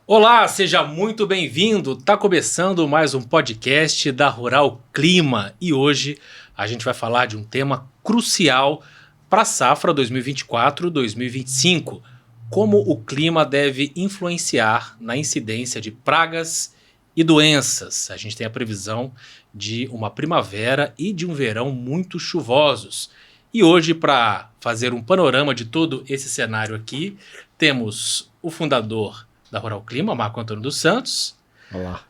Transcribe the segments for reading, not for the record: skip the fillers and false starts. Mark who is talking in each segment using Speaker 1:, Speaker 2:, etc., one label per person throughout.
Speaker 1: Olá, seja muito bem-vindo. Tá começando mais um podcast da Rural Clima e hoje a gente vai falar de um tema crucial para a safra 2024-2025, como o clima deve influenciar na incidência de pragas e doenças. A gente tem a previsão de uma primavera e de um verão muito chuvosos. E hoje, para fazer um panorama de todo esse cenário aqui, temos o fundador da Rural Clima, Marco Antônio dos Santos,
Speaker 2: Olá.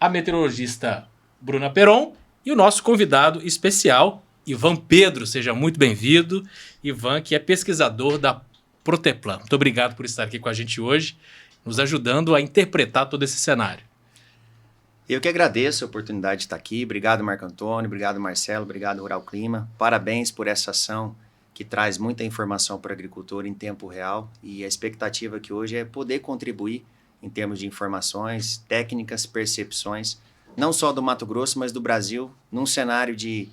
Speaker 1: a meteorologista Bruna Peron e o nosso convidado especial, Ivan Pedro. Seja muito bem-vindo. Ivan, que é pesquisador da Proteplan. Muito obrigado por estar aqui com a gente hoje, nos ajudando a interpretar todo esse cenário.
Speaker 2: Eu que agradeço a oportunidade de estar aqui. Obrigado, Marco Antônio. Obrigado, Marcelo. Obrigado, Rural Clima. Parabéns por essa ação que traz muita informação para o agricultor em tempo real. E a expectativa aqui hoje é poder contribuir em termos de informações, técnicas, percepções, não só do Mato Grosso, mas do Brasil, num cenário de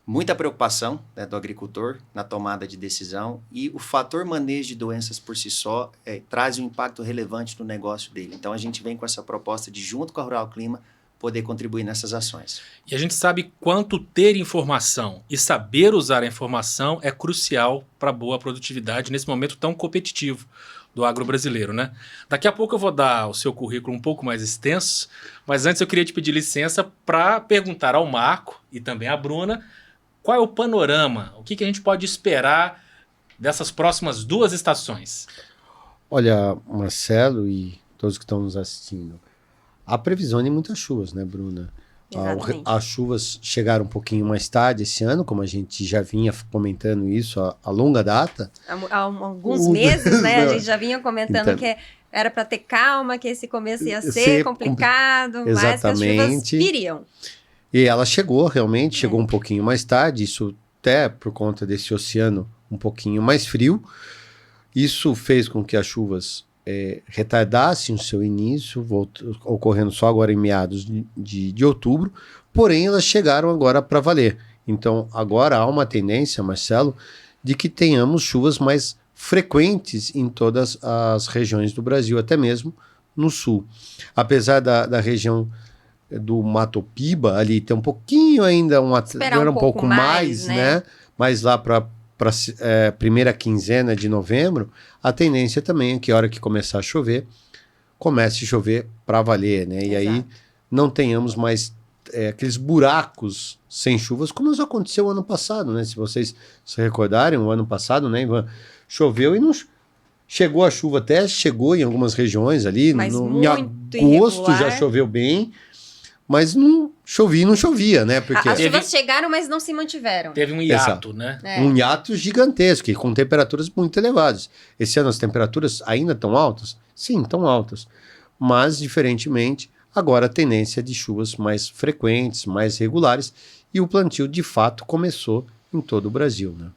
Speaker 2: muita preocupação, né, do agricultor na tomada de decisão, e o fator manejo de doenças por si só traz um impacto relevante no negócio dele. Então a gente vem com essa proposta de, junto com a Rural Clima, poder contribuir nessas ações.
Speaker 1: E a gente sabe quanto ter informação e saber usar a informação é crucial para boa produtividade nesse momento tão competitivo do agro brasileiro, né? Daqui a pouco eu vou dar o seu currículo um pouco mais extenso, mas antes eu queria te pedir licença para perguntar ao Marco e também à Bruna qual é o panorama, o que a gente pode esperar dessas próximas duas estações.
Speaker 3: Olha, Marcelo e todos que estão nos assistindo, há previsão de muitas chuvas, né, Bruna? As chuvas chegaram um pouquinho mais tarde esse ano, como a gente já vinha comentando isso a longa data.
Speaker 4: Há alguns meses, né? A gente já vinha comentando então, que era para ter calma, que esse começo ia ser complicado, mas que as chuvas viriam.
Speaker 3: E ela chegou, realmente, chegou um pouquinho mais tarde, isso até por conta desse oceano um pouquinho mais frio. Isso fez com que as chuvas retardassem o seu início, ocorrendo só agora em meados de outubro, porém elas chegaram agora para valer. Então agora há uma tendência, Marcelo, de que tenhamos chuvas mais frequentes em todas as regiões do Brasil, até mesmo no sul. Apesar da região do Mato Piba, ali tem um pouquinho ainda, um pouco mais, né? Mas lá para primeira quinzena de novembro, a tendência também é que a hora que começar a chover, comece a chover para valer, né? E aí não tenhamos mais aqueles buracos sem chuvas, como nos aconteceu ano passado, né? Se vocês se recordarem, o ano passado, né, Ivan, choveu e não chegou a chuva, até chegou em algumas regiões ali, em agosto já choveu bem, mas não chovia, né?
Speaker 4: Porque as chuvas chegaram, mas não se mantiveram.
Speaker 1: Teve um hiato, né?
Speaker 3: Um hiato gigantesco, com temperaturas muito elevadas. Esse ano as temperaturas ainda estão altas? Sim, estão altas. Mas, diferentemente, agora a tendência de chuvas mais frequentes, mais regulares, e o plantio, de fato, começou em todo o Brasil, né?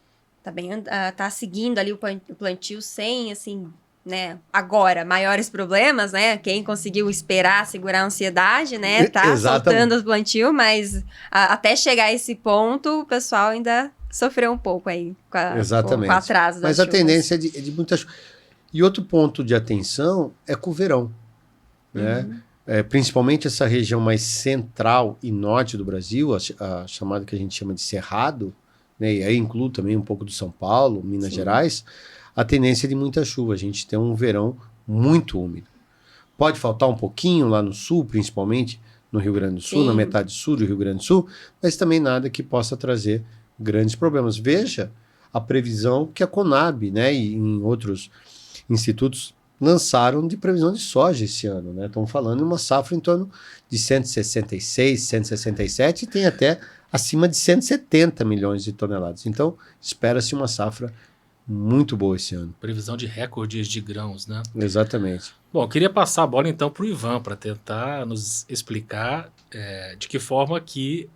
Speaker 4: Tá seguindo ali o plantio sem, assim, né, agora, maiores problemas, né, quem conseguiu esperar, segurar a ansiedade, né, tá soltando o plantio, mas até chegar a esse ponto, o pessoal ainda sofreu um pouco aí com o atraso das
Speaker 3: Mas
Speaker 4: chuvas.
Speaker 3: A tendência é de muita chuva. E outro ponto de atenção é com o verão, né, principalmente essa região mais central e norte do Brasil, a chamada que a gente chama de Cerrado, né, e aí inclui também um pouco do São Paulo, Minas Gerais, a tendência é de muita chuva. A gente tem um verão muito úmido. Pode faltar um pouquinho lá no sul, principalmente no Rio Grande do Sul, na metade sul do Rio Grande do Sul, mas também nada que possa trazer grandes problemas. Veja a previsão que a Conab, né, e em outros institutos lançaram de previsão de soja esse ano, né? Estão falando em uma safra em torno de 166, 167 e tem até acima de 170 milhões de toneladas. Então, espera-se uma safra muito boa esse ano.
Speaker 1: Previsão de recordes de grãos, né?
Speaker 3: Exatamente.
Speaker 1: Bom, eu queria passar a bola então para o Ivan, para tentar nos explicar de que forma que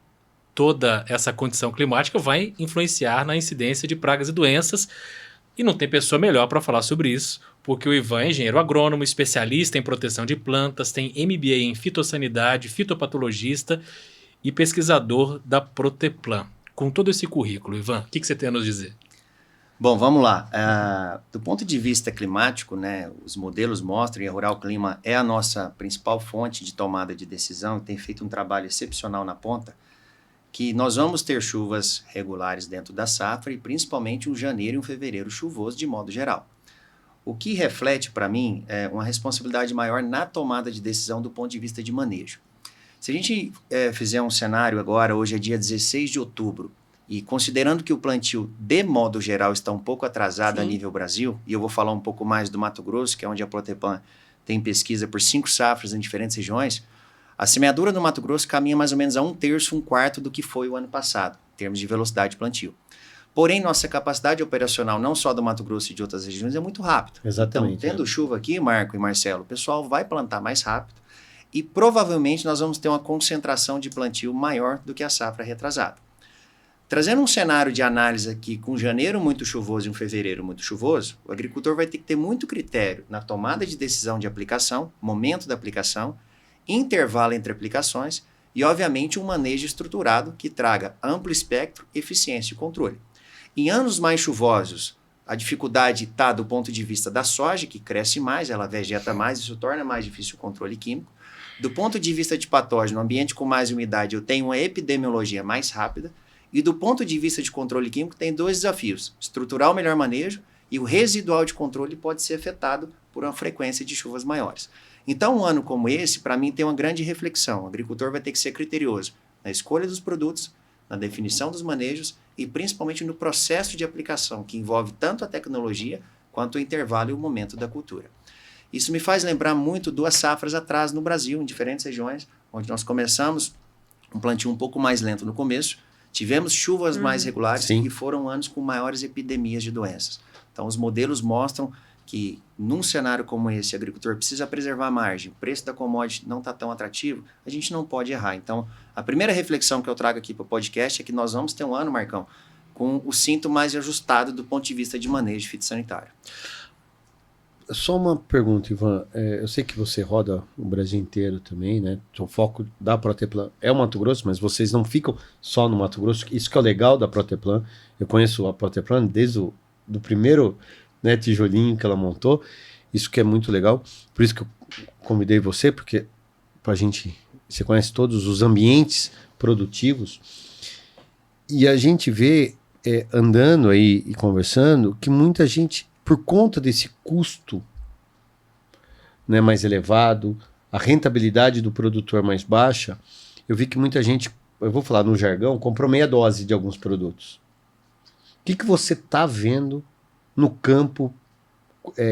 Speaker 1: toda essa condição climática vai influenciar na incidência de pragas e doenças. E não tem pessoa melhor para falar sobre isso, porque o Ivan é engenheiro agrônomo, especialista em proteção de plantas, tem MBA em fitossanidade, fitopatologista e pesquisador da Proteplan. Com todo esse currículo, Ivan, o que você tem a nos dizer?
Speaker 2: Bom, vamos lá. Do ponto de vista climático, né, os modelos mostram, e a Rural Clima é a nossa principal fonte de tomada de decisão, e tem feito um trabalho excepcional na ponta, que nós vamos ter chuvas regulares dentro da safra e principalmente um janeiro e um fevereiro chuvoso de modo geral. O que reflete para mim é uma responsabilidade maior na tomada de decisão do ponto de vista de manejo. Se a gente fizer um cenário agora, hoje é dia 16 de outubro, e considerando que o plantio, de modo geral, está um pouco atrasado a nível Brasil, e eu vou falar um pouco mais do Mato Grosso, que é onde a Proteplan tem pesquisa por 5 safras em diferentes regiões, a semeadura do Mato Grosso caminha mais ou menos a 1/3, 1/4 do que foi o ano passado, em termos de velocidade de plantio. Porém, nossa capacidade operacional, não só do Mato Grosso e de outras regiões, é muito rápida.
Speaker 3: Exatamente.
Speaker 2: Então, tendo chuva aqui, Marco e Marcelo, o pessoal vai plantar mais rápido e provavelmente nós vamos ter uma concentração de plantio maior do que a safra retrasada. Trazendo um cenário de análise aqui com janeiro muito chuvoso e um fevereiro muito chuvoso, o agricultor vai ter que ter muito critério na tomada de decisão de aplicação, momento da aplicação, intervalo entre aplicações e, obviamente, um manejo estruturado que traga amplo espectro, eficiência e controle. Em anos mais chuvosos, a dificuldade está do ponto de vista da soja, que cresce mais, ela vegeta mais, isso torna mais difícil o controle químico. Do ponto de vista de patógeno, no ambiente com mais umidade, eu tenho uma epidemiologia mais rápida. E do ponto de vista de controle químico, tem 2 desafios: estruturar o melhor manejo e o residual de controle pode ser afetado por uma frequência de chuvas maiores. Então, um ano como esse, para mim, tem uma grande reflexão. O agricultor vai ter que ser criterioso na escolha dos produtos, na definição dos manejos e principalmente no processo de aplicação, que envolve tanto a tecnologia quanto o intervalo e o momento da cultura. Isso me faz lembrar muito 2 safras atrás no Brasil, em diferentes regiões, onde nós começamos um plantio um pouco mais lento no começo, tivemos chuvas mais regulares e foram anos com maiores epidemias de doenças. Então, os modelos mostram que, num cenário como esse, o agricultor precisa preservar a margem, o preço da commodity não está tão atrativo, a gente não pode errar. Então, a primeira reflexão que eu trago aqui para o podcast é que nós vamos ter um ano, Marcão, com o cinto mais ajustado do ponto de vista de manejo fitossanitário.
Speaker 3: Só uma pergunta, Ivan. Eu sei que você roda o Brasil inteiro também, né? O foco da Proteplan é o Mato Grosso, mas vocês não ficam só no Mato Grosso. Isso que é o legal da Proteplan. Eu conheço a Proteplan desde do primeiro, né, tijolinho que ela montou. Isso que é muito legal. Por isso que eu convidei você, porque você conhece todos os ambientes produtivos. E a gente vê, andando aí e conversando, que muita gente, por conta desse custo, né, mais elevado, a rentabilidade do produtor mais baixa, eu vi que muita gente, eu vou falar no jargão, comprou meia dose de alguns produtos. O que você está vendo no campo?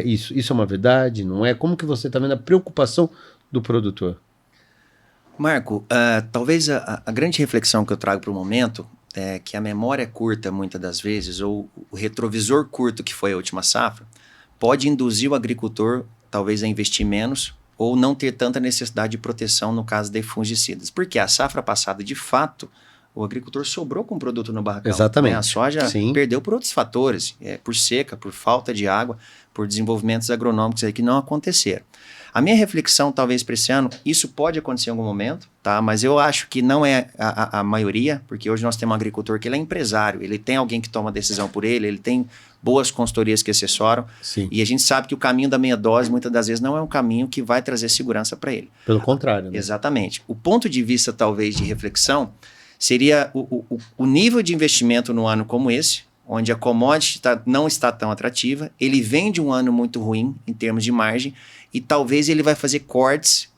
Speaker 3: Isso é uma verdade? Não é? Como que você está vendo a preocupação do produtor?
Speaker 2: Marco, talvez a grande reflexão que eu trago para o momento é que a memória curta, muitas das vezes, ou o retrovisor curto que foi a última safra, pode induzir o agricultor, talvez, a investir menos ou não ter tanta necessidade de proteção no caso de fungicidas. Porque a safra passada, de fato, o agricultor sobrou com produto no barracão.
Speaker 3: Exatamente.
Speaker 2: Né? A soja perdeu por outros fatores, por seca, por falta de água, por desenvolvimentos agronômicos aí que não aconteceram. A minha reflexão, talvez, para esse ano, isso pode acontecer em algum momento, tá? Mas eu acho que não é a maioria, porque hoje nós temos um agricultor que ele é empresário, ele tem alguém que toma decisão por ele tem boas consultorias que assessoram, e a gente sabe que o caminho da meia dose, muitas das vezes, não é um caminho que vai trazer segurança para ele.
Speaker 3: Pelo contrário. Né?
Speaker 2: Exatamente. O ponto de vista, talvez, de reflexão, seria o nível de investimento no ano como esse, onde a commodity não está tão atrativa, ele vem de um ano muito ruim em termos de margem, e talvez ele vai fazer cortes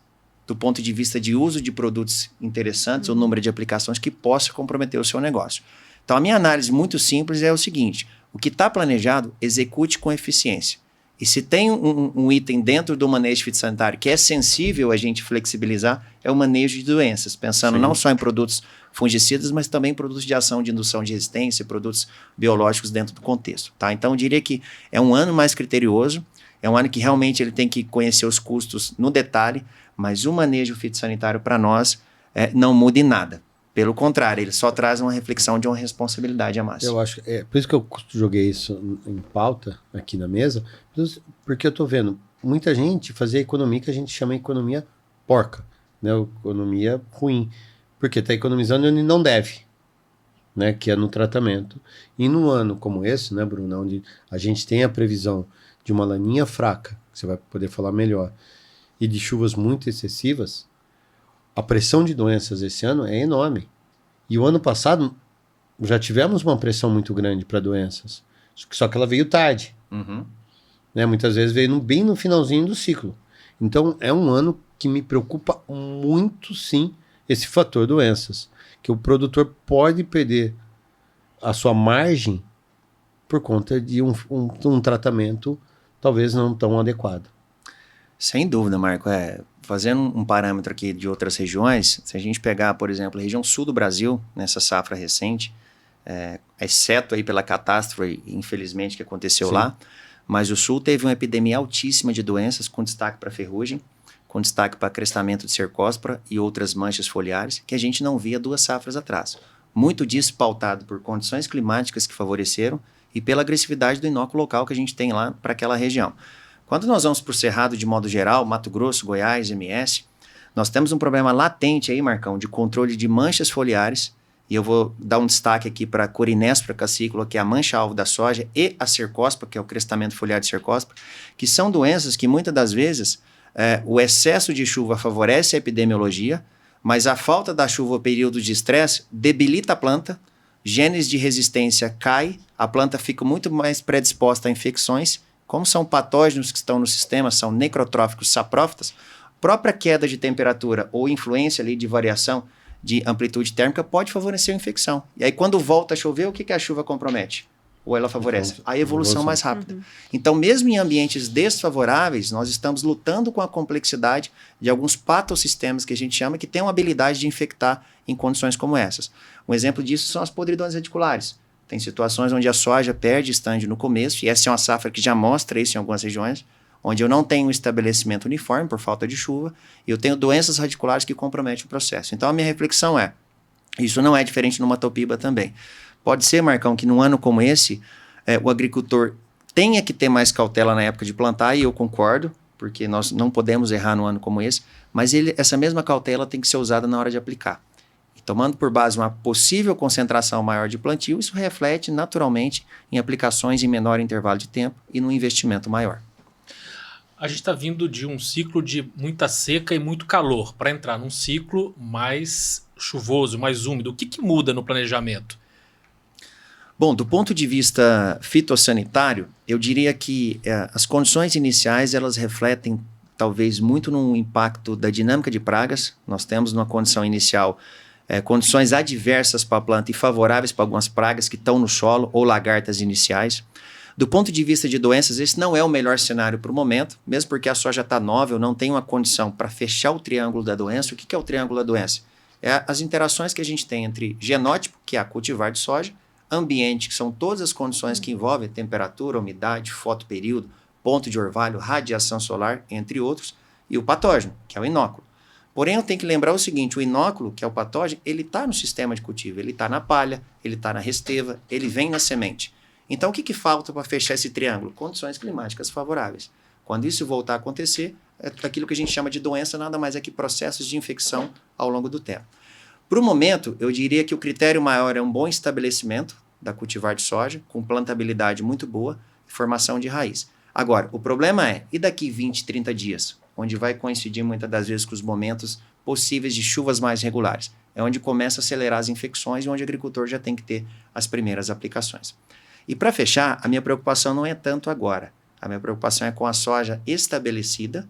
Speaker 2: do ponto de vista de uso de produtos interessantes ou número de aplicações que possa comprometer o seu negócio. Então, a minha análise muito simples é o seguinte: o que está planejado, execute com eficiência. E se tem um item dentro do manejo fitossanitário que é sensível a gente flexibilizar, é o manejo de doenças, pensando não só em produtos fungicidas, mas também produtos de ação de indução de resistência, produtos biológicos dentro do contexto. Tá? Então, eu diria que é um ano mais criterioso, é um ano que realmente ele tem que conhecer os custos no detalhe, mas o manejo fitossanitário para nós não muda em nada. Pelo contrário, ele só traz uma reflexão de uma responsabilidade a mais.
Speaker 3: Eu acho, por isso que eu joguei isso em pauta aqui na mesa, porque eu tô vendo muita gente fazer a economia que a gente chama de economia porca, né? Economia ruim, porque tá economizando onde não deve. né, que é no tratamento. E num ano como esse, né, Bruno, onde a gente tem a previsão de uma laninha fraca, que você vai poder falar melhor, e de chuvas muito excessivas, a pressão de doenças esse ano é enorme. E o ano passado já tivemos uma pressão muito grande para doenças, só que ela veio tarde.
Speaker 2: Uhum.
Speaker 3: Né? Muitas vezes veio bem no finalzinho do ciclo. Então é um ano que me preocupa muito, sim, esse fator doenças, que o produtor pode perder a sua margem por conta de um tratamento talvez não tão adequado.
Speaker 2: Sem dúvida, Marco. Fazendo um parâmetro aqui de outras regiões, se a gente pegar, por exemplo, a região sul do Brasil, nessa safra recente, exceto aí pela catástrofe, infelizmente, que aconteceu
Speaker 3: Sim.
Speaker 2: lá, mas o sul teve uma epidemia altíssima de doenças, com destaque para ferrugem, com destaque para crestamento de cercóspora e outras manchas foliares, que a gente não via 2 safras atrás. Muito disso pautado por condições climáticas que favoreceram e pela agressividade do inóculo local que a gente tem lá para aquela região. Quando nós vamos para o Cerrado de modo geral, Mato Grosso, Goiás, MS, nós temos um problema latente aí, Marcão, de controle de manchas foliares, e eu vou dar um destaque aqui para a Corinéspora cassícula, que é a mancha-alvo da soja, e a cercóspora, que é o crestamento foliar de cercóspora, que são doenças que muitas das vezes o excesso de chuva favorece a epidemiologia, mas a falta da chuva ou período de estresse debilita a planta, genes de resistência cai, a planta fica muito mais predisposta a infecções. Como são patógenos que estão no sistema, são necrotróficos saprófitas, própria queda de temperatura ou influência ali de variação de amplitude térmica pode favorecer a infecção. E aí quando volta a chover, o que a chuva compromete? Ou ela favorece? A evolução mais rápida. Uhum. Então, mesmo em ambientes desfavoráveis, nós estamos lutando com a complexidade de alguns patossistemas que a gente chama que têm uma habilidade de infectar em condições como essas. Um exemplo disso são as podridões radiculares. Tem situações onde a soja perde estande no começo, e essa é uma safra que já mostra isso em algumas regiões, onde eu não tenho um estabelecimento uniforme por falta de chuva, e eu tenho doenças radiculares que comprometem o processo. Então a minha reflexão isso não é diferente numa topiba também. Pode ser, Marcão, que num ano como esse, o agricultor tenha que ter mais cautela na época de plantar, e eu concordo, porque nós não podemos errar num ano como esse, mas essa mesma cautela tem que ser usada na hora de aplicar. Tomando por base uma possível concentração maior de plantio, isso reflete naturalmente em aplicações em menor intervalo de tempo e num investimento maior.
Speaker 1: A gente está vindo de um ciclo de muita seca e muito calor para entrar num ciclo mais chuvoso, mais úmido. O que muda no planejamento?
Speaker 2: Bom, do ponto de vista fitossanitário, eu diria que as condições iniciais elas refletem talvez muito no impacto da dinâmica de pragas. Nós temos numa condição inicial condições adversas para a planta e favoráveis para algumas pragas que estão no solo ou lagartas iniciais. Do ponto de vista de doenças, esse não é o melhor cenário para o momento, mesmo porque a soja está nova, eu não tenho uma condição para fechar o triângulo da doença. O que é o triângulo da doença? É as interações que a gente tem entre genótipo, que é a cultivar de soja, ambiente, que são todas as condições que envolvem temperatura, umidade, fotoperíodo, ponto de orvalho, radiação solar, entre outros, e o patógeno, que é o inóculo. Porém, eu tenho que lembrar o seguinte, o inóculo, que é o patógeno, ele está no sistema de cultivo, ele está na palha, ele está na resteva, ele vem na semente. Então, o que falta para fechar esse triângulo? Condições climáticas favoráveis. Quando isso voltar a acontecer, aquilo que a gente chama de doença nada mais é que processos de infecção ao longo do tempo. Para o momento, eu diria que o critério maior é um bom estabelecimento da cultivar de soja, com plantabilidade muito boa e formação de raiz. Agora, o problema e daqui 20, 30 dias? Onde vai coincidir muitas das vezes com os momentos possíveis de chuvas mais regulares. É onde começa a acelerar as infecções e onde o agricultor já tem que ter as primeiras aplicações. E para fechar, a minha preocupação não é tanto agora. A minha preocupação é com a soja estabelecida,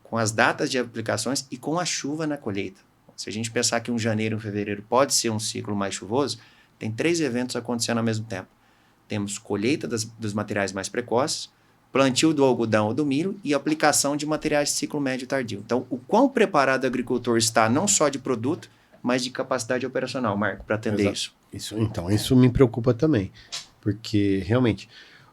Speaker 2: com as datas de aplicações e com a chuva na colheita. Se a gente pensar que um janeiro e um fevereiro pode ser um ciclo mais chuvoso, tem 3 eventos acontecendo ao mesmo tempo. Temos colheita dos materiais mais precoces, plantio do algodão ou do milho e aplicação de materiais de ciclo médio tardio. Então, o quão preparado o agricultor está, não só de produto, mas de capacidade operacional, Marco, para atender isso.
Speaker 3: Isso me preocupa também, porque realmente,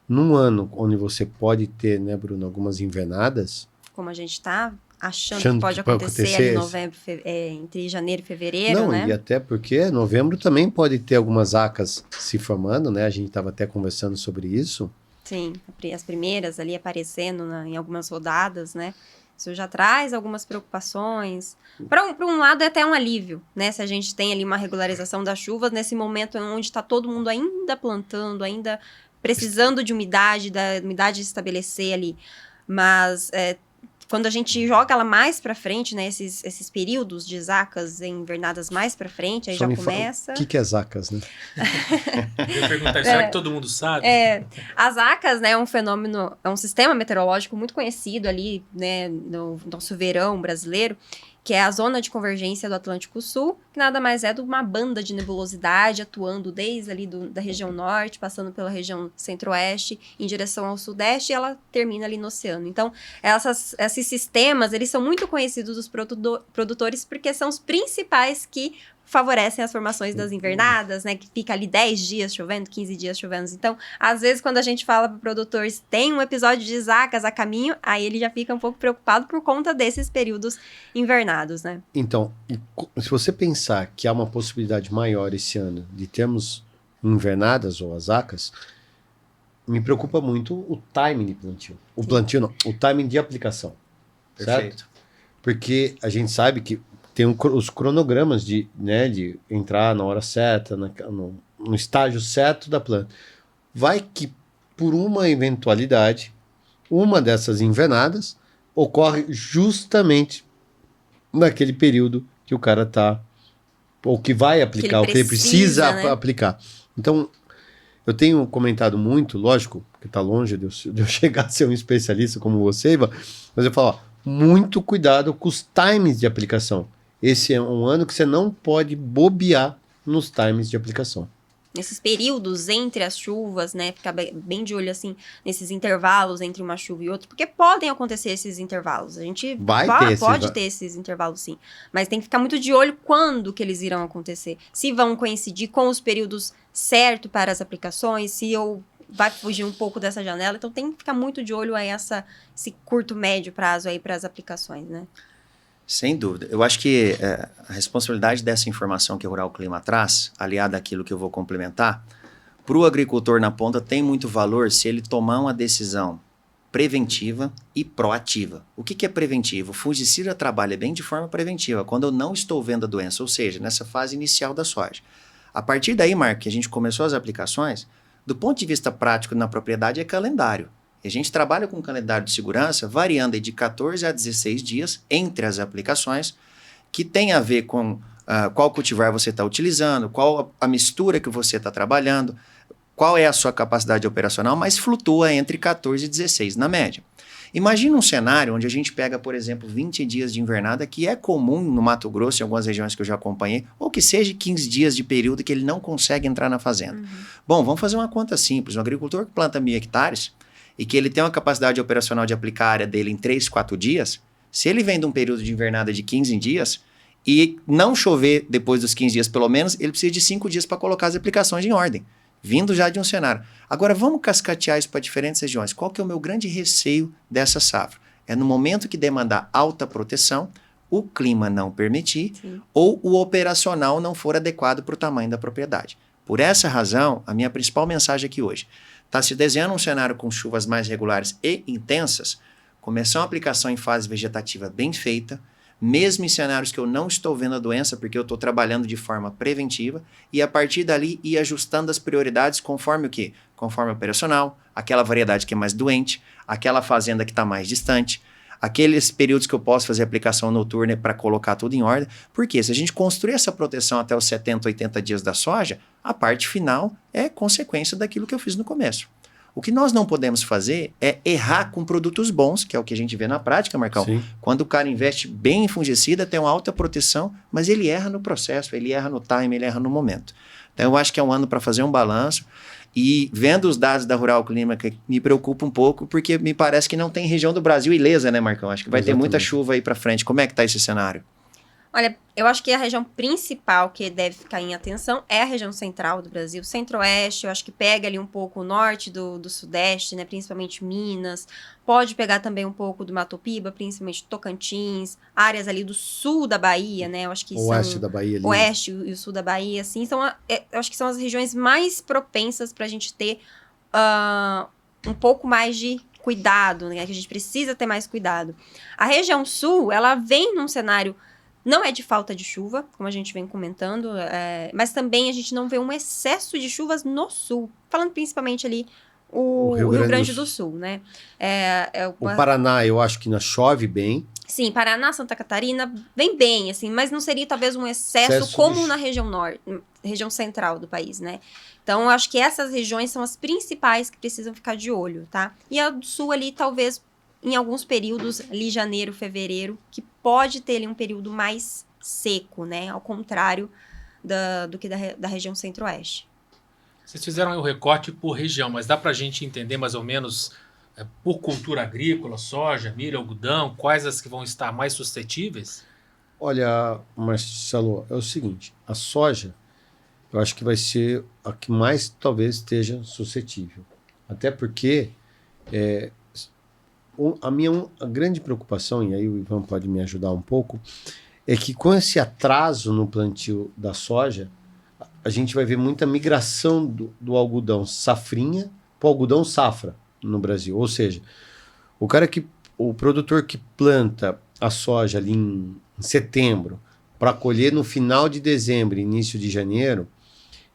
Speaker 3: num ano onde você pode ter, né, Bruno, algumas invernadas...
Speaker 4: Como a gente está achando que pode acontecer ali em novembro, entre janeiro e fevereiro, né?
Speaker 3: E até porque novembro também pode ter algumas acas se formando, né? A gente estava até conversando sobre isso.
Speaker 4: Sim, as primeiras ali aparecendo em algumas rodadas, né? Isso já traz algumas preocupações. Para um lado, é até um alívio, né? Se a gente tem ali uma regularização das chuvas, nesse momento onde está todo mundo ainda plantando, ainda precisando de umidade, da umidade estabelecer ali. Mas quando a gente joga ela mais para frente, né? Esses períodos de zacas invernadas mais para frente, aí
Speaker 3: Só
Speaker 4: já começa...
Speaker 3: O que é zacas, né?
Speaker 1: Eu ia perguntar, será que todo mundo sabe?
Speaker 4: As zacas, né, é um fenômeno, é um sistema meteorológico muito conhecido ali, né, no nosso verão brasileiro, que é a zona de convergência do Atlântico Sul, que nada mais é do que uma banda de nebulosidade atuando desde ali da região norte, passando pela região centro-oeste, em direção ao sudeste, e ela termina ali no oceano. Então, esses sistemas, eles são muito conhecidos dos produtores, porque são os principais que favorecem as formações das invernadas, né, que fica ali 10 dias chovendo, 15 dias chovendo. Então, às vezes, quando a gente fala para o produtor, tem um episódio de zacas a caminho, aí ele já fica um pouco preocupado por conta desses períodos invernados, né?
Speaker 3: Então, se você pensar que há uma possibilidade maior esse ano de termos invernadas ou as zacas, me preocupa muito o timing de plantio. O plantio não, o timing de aplicação.
Speaker 2: Perfeito.
Speaker 3: Certo? Porque a gente sabe que tem os cronogramas de entrar na hora certa, no estágio certo da planta. Vai que, por uma eventualidade, uma dessas invernadas ocorre justamente naquele período que o cara tá, ou que vai aplicar, o que ele precisa
Speaker 4: né?
Speaker 3: aplicar. Então, eu tenho comentado muito, lógico, que tá longe de eu chegar a ser um especialista como você, Ivan, mas eu falo, muito cuidado com os times de aplicação. Esse é um ano que você não pode bobear nos times de aplicação.
Speaker 4: Nesses períodos entre as chuvas, né? Ficar bem de olho, assim, nesses intervalos entre uma chuva e outra. Porque podem acontecer esses intervalos. A gente pode ter esses intervalos, sim. Mas tem que ficar muito de olho quando que eles irão acontecer. Se vão coincidir com os períodos certos para as aplicações, se vai fugir um pouco dessa janela. Então, tem que ficar muito de olho a esse curto, médio prazo aí para as aplicações, né?
Speaker 2: Sem dúvida. Eu acho que a responsabilidade dessa informação que o Rural Clima traz, aliada àquilo que eu vou complementar, para o agricultor na ponta tem muito valor se ele tomar uma decisão preventiva e proativa. O que é preventivo? O fungicida trabalha bem de forma preventiva, quando eu não estou vendo a doença, ou seja, nessa fase inicial da soja. A partir daí, Marco, que a gente começou as aplicações, do ponto de vista prático na propriedade é calendário. A gente trabalha com um calendário de segurança variando de 14 a 16 dias entre as aplicações, que tem a ver com qual cultivar você está utilizando, qual a mistura que você está trabalhando, qual é a sua capacidade operacional, mas flutua entre 14 e 16 na média. Imagina um cenário onde a gente pega, por exemplo, 20 dias de invernada, que é comum no Mato Grosso, em algumas regiões que eu já acompanhei, ou que seja 15 dias de período que ele não consegue entrar na fazenda. Uhum. Bom, vamos fazer uma conta simples. Um agricultor que planta 1.000 hectares, e que ele tem uma capacidade operacional de aplicar a área dele em 3, 4 dias, se ele vem de um período de invernada de 15 dias e não chover depois dos 15 dias pelo menos, ele precisa de 5 dias para colocar as aplicações em ordem, vindo já de um cenário. Agora, vamos cascatear isso para diferentes regiões. Qual que é o meu grande receio dessa safra? É no momento que demandar alta proteção, o clima não permitir, sim, ou o operacional não for adequado para o tamanho da propriedade. Por essa razão, a minha principal mensagem aqui hoje: está se desenhando um cenário com chuvas mais regulares e intensas, começar uma aplicação em fase vegetativa bem feita, mesmo em cenários que eu não estou vendo a doença, porque eu estou trabalhando de forma preventiva, e a partir dali ir ajustando as prioridades conforme o quê? Conforme o operacional, aquela variedade que é mais doente, aquela fazenda que está mais distante, aqueles períodos que eu posso fazer aplicação noturna para colocar tudo em ordem. Porque se a gente construir essa proteção até os 70, 80 dias da soja, a parte final é consequência daquilo que eu fiz no começo. O que nós não podemos fazer é errar com produtos bons, que é o que a gente vê na prática, Marcão. Sim. Quando o cara investe bem em fungicida, tem uma alta proteção, mas ele erra no processo, ele erra no time, ele erra no momento. Então eu acho que é um ano para fazer um balanço. E vendo os dados da Rural Clima, que me preocupa um pouco, porque me parece que não tem região do Brasil ilesa, né, Marcão? Acho que vai ter muita chuva aí para frente. Como é que está esse cenário?
Speaker 4: Olha, eu acho que a região principal que deve ficar em atenção é a região central do Brasil, centro-oeste, eu acho que pega ali um pouco o norte do sudeste, né, principalmente Minas, pode pegar também um pouco do Mato Piba, principalmente Tocantins, áreas ali do sul da Bahia, né, eu acho que
Speaker 3: oeste da Bahia ali.
Speaker 4: Oeste e o sul da Bahia, assim, eu acho que são as regiões mais propensas para a gente ter um pouco mais de cuidado, né? Que a gente precisa ter mais cuidado. A região sul, ela vem num cenário, não é de falta de chuva, como a gente vem comentando, mas também a gente não vê um excesso de chuvas no sul, falando principalmente ali o Rio Grande do Sul, né?
Speaker 3: O Paraná, eu acho que chove bem.
Speaker 4: Sim, Paraná, Santa Catarina, vem bem, assim, mas não seria talvez um excesso como na região norte, região central do país, né? Então, eu acho que essas regiões são as principais que precisam ficar de olho, tá? E a do sul ali, talvez, em alguns períodos, ali janeiro, fevereiro, que pode ter ali um período mais seco, né? Ao contrário do que da região centro-oeste.
Speaker 1: Vocês fizeram aí o recorte por região, mas dá pra gente entender mais ou menos por cultura agrícola, soja, milho, algodão, quais as que vão estar mais suscetíveis?
Speaker 3: Olha, Marcelo, é o seguinte, a soja, eu acho que vai ser a que mais talvez esteja suscetível. Até porque a grande preocupação, e aí o Ivan pode me ajudar um pouco, é que com esse atraso no plantio da soja, a gente vai ver muita migração do algodão safrinha para o algodão safra no Brasil. Ou seja, o produtor que planta a soja ali em setembro para colher no final de dezembro, início de janeiro,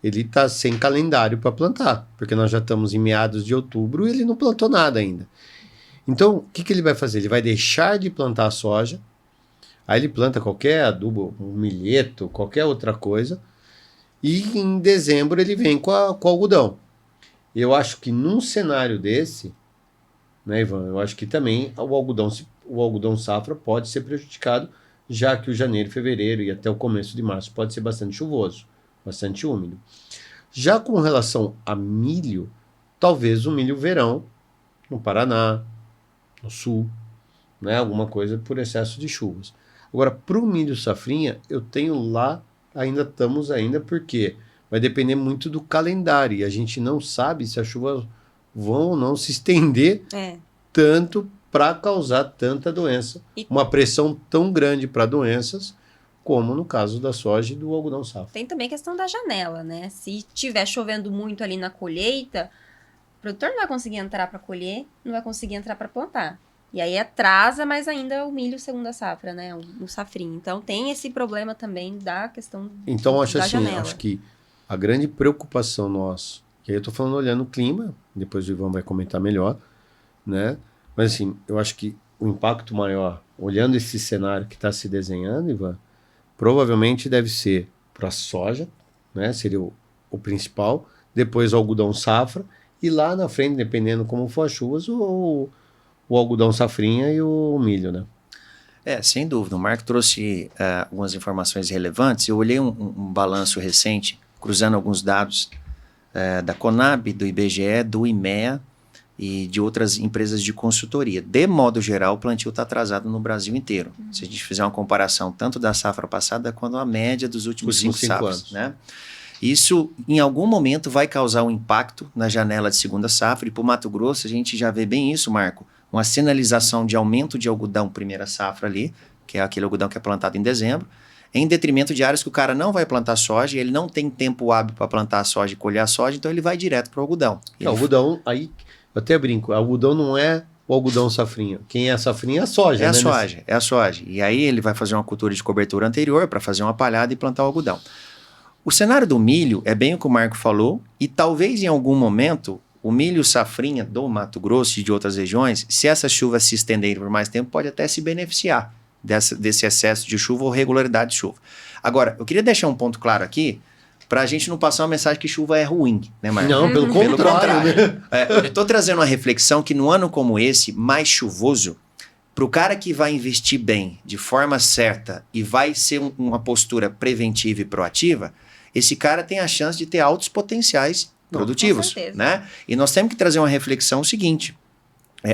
Speaker 3: ele está sem calendário para plantar, porque nós já estamos em meados de outubro e ele não plantou nada ainda. Então, o que ele vai fazer? Ele vai deixar de plantar a soja, aí ele planta qualquer adubo, um milheto, qualquer outra coisa, e em dezembro ele vem com o algodão. Eu acho que num cenário desse, né, Ivan, eu acho que também o algodão safra pode ser prejudicado, já que o janeiro, fevereiro e até o começo de março pode ser bastante chuvoso, bastante úmido. Já com relação a milho, talvez o milho verão no Paraná, no sul, né, alguma coisa por excesso de chuvas. Agora, para o milho safrinha, eu tenho lá, estamos porque vai depender muito do calendário, e a gente não sabe se as chuvas vão ou não se estender tanto para causar tanta doença, uma pressão tão grande para doenças, como no caso da soja e do algodão safra.
Speaker 4: Tem também a questão da janela, né? Se estiver chovendo muito ali na colheita, o produtor não vai conseguir entrar para colher, não vai conseguir entrar para plantar. E aí atrasa mais ainda o milho segunda safra, né? O safrinho. Então tem esse problema também da questão
Speaker 3: então, acho
Speaker 4: da
Speaker 3: assim,
Speaker 4: janela.
Speaker 3: Acho que a grande preocupação nossa, que aí eu estou falando olhando o clima, depois o Ivan vai comentar melhor, né? Mas assim, eu acho que o impacto maior, olhando esse cenário que está se desenhando, Ivan, provavelmente deve ser para a soja, né? Seria o principal, depois o algodão safra, e lá na frente, dependendo como for as chuvas, o algodão safrinha e o milho, né?
Speaker 2: Sem dúvida. O Marco trouxe algumas informações relevantes. Eu olhei um balanço recente, cruzando alguns dados da Conab, do IBGE, do IMEA e de outras empresas de consultoria. De modo geral, o plantio está atrasado no Brasil inteiro. Se a gente fizer uma comparação tanto da safra passada quanto a média dos últimos 5 safras,
Speaker 3: anos,
Speaker 2: né? Isso, em algum momento, vai causar um impacto na janela de segunda safra. E para o Mato Grosso, a gente já vê bem isso, Marco. Uma sinalização de aumento de algodão primeira safra ali, que é aquele algodão que é plantado em dezembro, em detrimento de áreas que o cara não vai plantar soja, e ele não tem tempo hábil para plantar a soja e colher a soja, então ele vai direto para o algodão.
Speaker 3: O algodão, aí eu até brinco, o algodão não é o algodão safrinha. Quem é safrinha é a soja,
Speaker 2: é
Speaker 3: né?
Speaker 2: É a soja. E aí ele vai fazer uma cultura de cobertura anterior para fazer uma palhada e plantar o algodão. O cenário do milho é bem o que o Marco falou, e talvez em algum momento o milho safrinha do Mato Grosso e de outras regiões, se essas chuvas se estenderem por mais tempo, pode até se beneficiar desse excesso de chuva ou regularidade de chuva. Agora, eu queria deixar um ponto claro aqui, para a gente não passar uma mensagem que chuva é ruim, né, Marco?
Speaker 3: Não, pelo contrário.
Speaker 2: Né? Eu estou trazendo uma reflexão que num ano como esse, mais chuvoso, para o cara que vai investir bem, de forma certa, e vai ser uma postura preventiva e proativa, esse cara tem a chance de ter altos potenciais produtivos, né? E nós temos que trazer uma reflexão seguinte.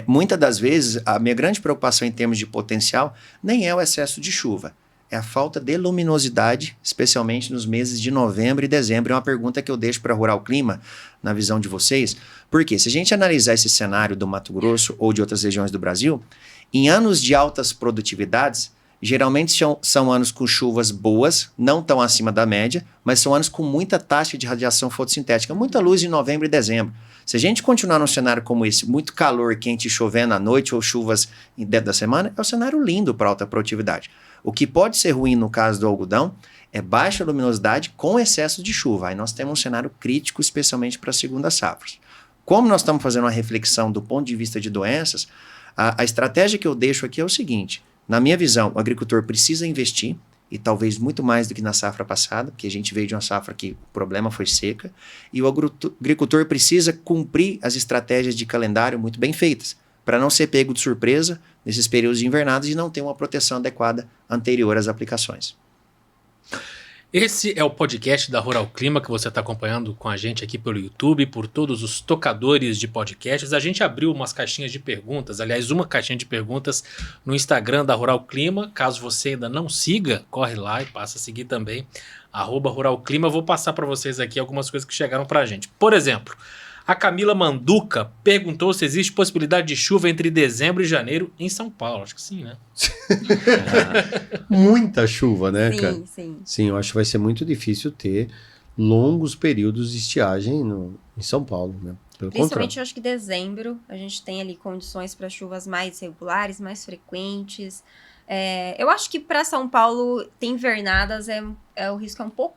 Speaker 2: Muitas das vezes, a minha grande preocupação em termos de potencial nem é o excesso de chuva, é a falta de luminosidade, especialmente nos meses de novembro e dezembro. É uma pergunta que eu deixo para Rural Clima, na visão de vocês, porque se a gente analisar esse cenário do Mato Grosso ou de outras regiões do Brasil, em anos de altas produtividades, geralmente são anos com chuvas boas, não tão acima da média, mas são anos com muita taxa de radiação fotossintética, muita luz em novembro e dezembro. Se a gente continuar num cenário como esse, muito calor, quente, chovendo à noite ou chuvas dentro da semana, é um cenário lindo para alta produtividade. O que pode ser ruim no caso do algodão é baixa luminosidade com excesso de chuva. Aí nós temos um cenário crítico, especialmente para a segunda safra. Como nós estamos fazendo uma reflexão do ponto de vista de doenças, a estratégia que eu deixo aqui é o seguinte: na minha visão, o agricultor precisa investir, e talvez muito mais do que na safra passada, porque a gente veio de uma safra que o problema foi seca, e o agricultor precisa cumprir as estratégias de calendário muito bem feitas, para não ser pego de surpresa nesses períodos de invernados e não ter uma proteção adequada anterior às aplicações.
Speaker 1: Esse é o podcast da Rural Clima que você está acompanhando com a gente aqui pelo YouTube, por todos os tocadores de podcasts. A gente abriu umas caixinhas de perguntas, aliás, uma caixinha de perguntas no Instagram da Rural Clima. Caso você ainda não siga, corre lá e passa a seguir também, @Rural Clima. Vou passar para vocês aqui algumas coisas que chegaram para a gente. Por exemplo, a Camila Manduca perguntou se existe possibilidade de chuva entre dezembro e janeiro em São Paulo. Acho que sim, né?
Speaker 3: Muita chuva, né,
Speaker 4: Sim,
Speaker 3: cara?
Speaker 4: sim.
Speaker 3: Sim, eu acho que vai ser muito difícil ter longos períodos de estiagem em São Paulo, né? Pelo
Speaker 4: Principalmente,
Speaker 3: contrário.
Speaker 4: eu acho que dezembro, a gente tem ali condições para chuvas mais regulares, mais frequentes. Eu acho que para São Paulo, tem invernadas, o risco é um pouco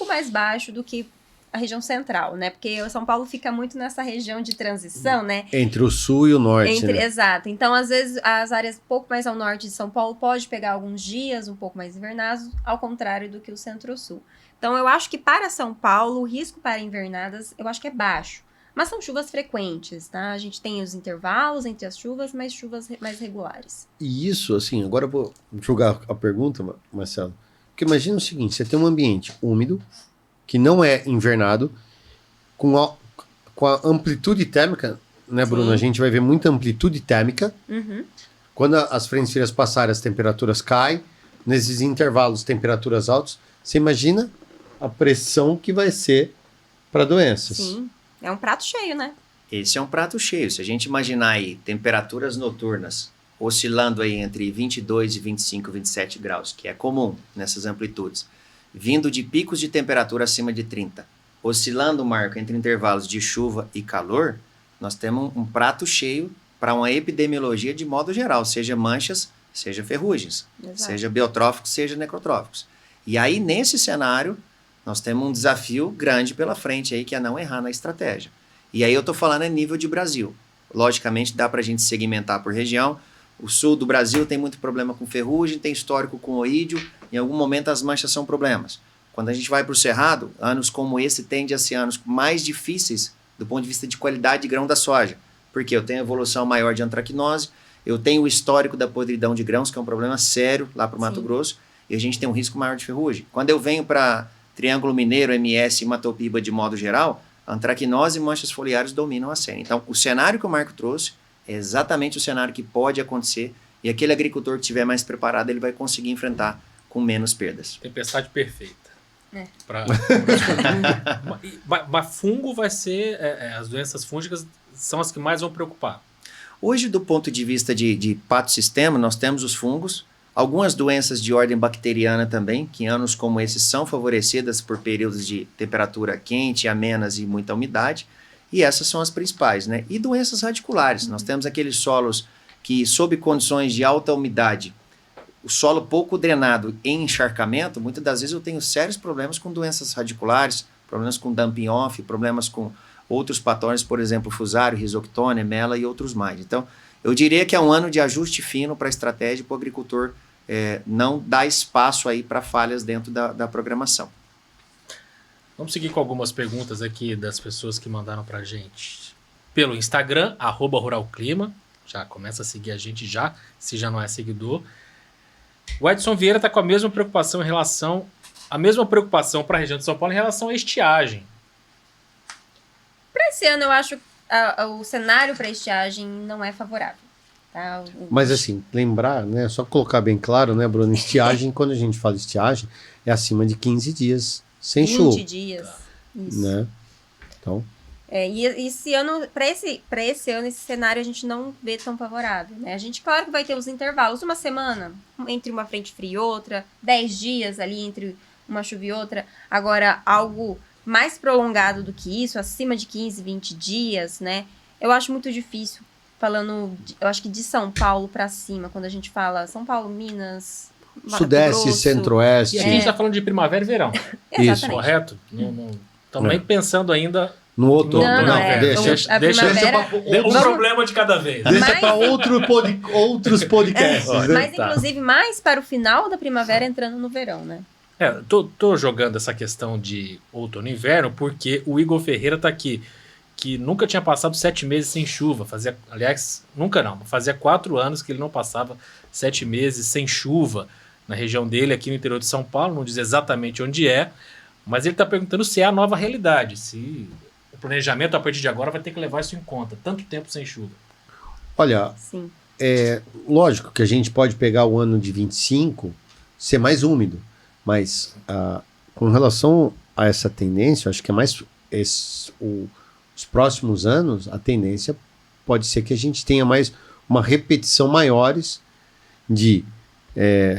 Speaker 4: mais baixo do que a região central, né? Porque São Paulo fica muito nessa região de transição, né?
Speaker 3: Entre o sul e o norte, né?
Speaker 4: Exato. Então, às vezes, as áreas um pouco mais ao norte de São Paulo pode pegar alguns dias um pouco mais invernados, ao contrário do que o centro-sul. Então, eu acho que para São Paulo, o risco para invernadas, eu acho que é baixo. Mas são chuvas frequentes, tá? A gente tem os intervalos entre as chuvas, mas chuvas mais regulares.
Speaker 3: E isso, assim, agora eu vou jogar a pergunta, Marcelo. Porque imagina o seguinte, você tem um ambiente úmido, que não é invernado, com a amplitude térmica, né, Bruno?
Speaker 4: Sim.
Speaker 3: A gente vai ver muita amplitude térmica.
Speaker 4: Uhum.
Speaker 3: Quando as frentes frias passarem, as temperaturas caem. Nesses intervalos, temperaturas altas. Você imagina a pressão que vai ser para doenças.
Speaker 4: Sim. É um prato cheio, né?
Speaker 2: Esse é um prato cheio. Se a gente imaginar aí temperaturas noturnas oscilando aí entre 22 e 25, 27 graus, que é comum nessas amplitudes, vindo de picos de temperatura acima de 30, oscilando o marco entre intervalos de chuva e calor, nós temos um prato cheio para uma epidemiologia de modo geral, seja manchas, seja ferrugens,
Speaker 4: Exato.
Speaker 2: seja biotróficos, seja necrotróficos. E aí, nesse cenário, nós temos um desafio grande pela frente aí, que é não errar na estratégia. E aí eu estou falando a nível de Brasil. Logicamente, dá para a gente segmentar por região. O sul do Brasil tem muito problema com ferrugem, tem histórico com oídio. Em algum momento as manchas são problemas. Quando a gente vai para o Cerrado, anos como esse tendem a ser anos mais difíceis do ponto de vista de qualidade de grão da soja. Porque eu tenho evolução maior de antracnose, eu tenho o histórico da podridão de grãos, que é um problema sério lá para o Mato Grosso, e a gente tem um risco maior de ferrugem. Quando eu venho para Triângulo Mineiro, MS e Matopiba de modo geral, antracnose e manchas foliares dominam a cena. Então, o cenário que o Marco trouxe é exatamente o cenário que pode acontecer, e aquele agricultor que estiver mais preparado, ele vai conseguir enfrentar com menos perdas.
Speaker 1: Tempestade perfeita. Mas fungo vai ser... as doenças fúngicas são as que mais vão preocupar.
Speaker 2: Hoje, do ponto de vista de patossistema, nós temos os fungos, algumas doenças de ordem bacteriana também, que em anos como esses são favorecidas por períodos de temperatura quente, amenas e muita umidade, e essas são as principais, né? E doenças radiculares. Nós temos aqueles solos que, sob condições de alta umidade, o solo pouco drenado em encharcamento, muitas das vezes eu tenho sérios problemas com doenças radiculares, problemas com dumping off, problemas com outros patógenos, por exemplo, fusário, risoctone, mela e outros mais. Então, eu diria que é um ano de ajuste fino para a estratégia para o agricultor não dar espaço aí para falhas dentro da programação.
Speaker 1: Vamos seguir com algumas perguntas aqui das pessoas que mandaram para a gente pelo Instagram, @RuralClima. Já começa a seguir a gente já, se já não é seguidor. O Edson Vieira está com a mesma preocupação para a região de São Paulo em relação à estiagem.
Speaker 4: Para esse ano, eu acho que o cenário para estiagem não é favorável. Tá?
Speaker 3: Mas assim, lembrar, né? Só colocar bem claro, né, Bruno? Estiagem, quando a gente fala estiagem, é acima de 15 dias sem chuva.
Speaker 4: 20 dias. Isso.
Speaker 3: Né? Então,
Speaker 4: E esse ano, para esse ano, esse cenário a gente não vê tão favorável, né? A gente, claro que vai ter os intervalos, uma semana entre uma frente fria e outra, 10 dias ali entre uma chuva e outra. Agora, algo mais prolongado do que isso, acima de 15, 20 dias, né? Eu acho muito difícil, eu acho que de São Paulo para cima, quando a gente fala São Paulo, Minas,
Speaker 3: Sudeste, Centro-Oeste.
Speaker 1: E aqui a gente está falando de primavera e verão.
Speaker 3: Isso.
Speaker 1: Correto? Estamos nem pensando ainda
Speaker 3: no outono.
Speaker 4: Não,
Speaker 1: deixa um problema de cada vez.
Speaker 3: Deixa para outros podcasts.
Speaker 4: Mas, inclusive, mais para o final da primavera entrando no verão, né?
Speaker 1: Tô jogando essa questão de outono e inverno porque o Igor Ferreira tá aqui, que nunca tinha passado 7 meses sem chuva. Fazia 4 anos que ele não passava 7 meses sem chuva na região dele, aqui no interior de São Paulo, não diz exatamente onde é, mas ele tá perguntando se é a nova realidade, se o planejamento a partir de agora vai ter que levar isso em conta, tanto tempo sem chuva.
Speaker 3: Olha,
Speaker 4: Sim.
Speaker 3: Lógico que a gente pode pegar o ano de 25, ser mais úmido, mas com relação a essa tendência, acho que é mais os próximos anos, a tendência pode ser que a gente tenha mais uma repetição maiores de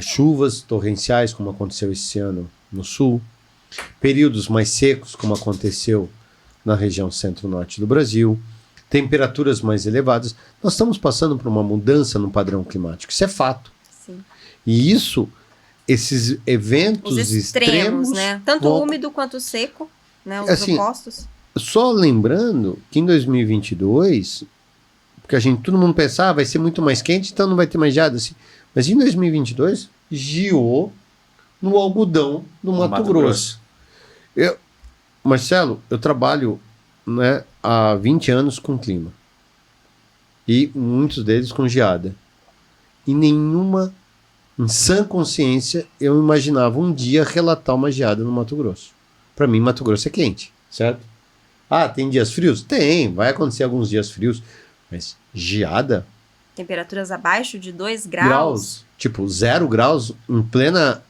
Speaker 3: chuvas torrenciais, como aconteceu esse ano no sul, períodos mais secos, como aconteceu na região centro-norte do Brasil, temperaturas mais elevadas. Nós estamos passando por uma mudança no padrão climático, isso é fato.
Speaker 4: Sim.
Speaker 3: E esses eventos
Speaker 4: os extremos, né? Tanto úmido quanto seco, né? Os opostos.
Speaker 3: Só lembrando que em 2022, porque todo mundo pensava, vai ser muito mais quente, então não vai ter mais geada assim. Mas em 2022, geou no algodão do Mato Grosso. Marcelo, eu trabalho, né, há 20 anos com clima. E muitos deles com geada. E nenhuma, em sã consciência, eu imaginava um dia relatar uma geada no Mato Grosso. Para mim, Mato Grosso é quente, certo? Tem dias frios? Tem, vai acontecer alguns dias frios. Mas geada?
Speaker 4: Temperaturas abaixo de 2 graus?
Speaker 3: Tipo, 0 graus em plena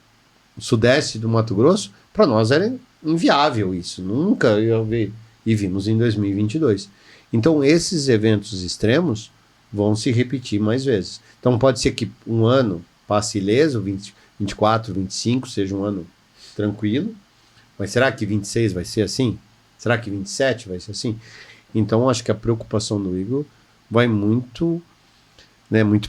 Speaker 3: sudeste do Mato Grosso, para nós era inviável isso. Nunca ia ver. E vimos em 2022. Então, esses eventos extremos vão se repetir mais vezes. Então, pode ser que um ano passe ileso, 24, 25 seja um ano tranquilo, mas será que 26 vai ser assim? Será que 27 vai ser assim? Então, acho que a preocupação do Igor vai muito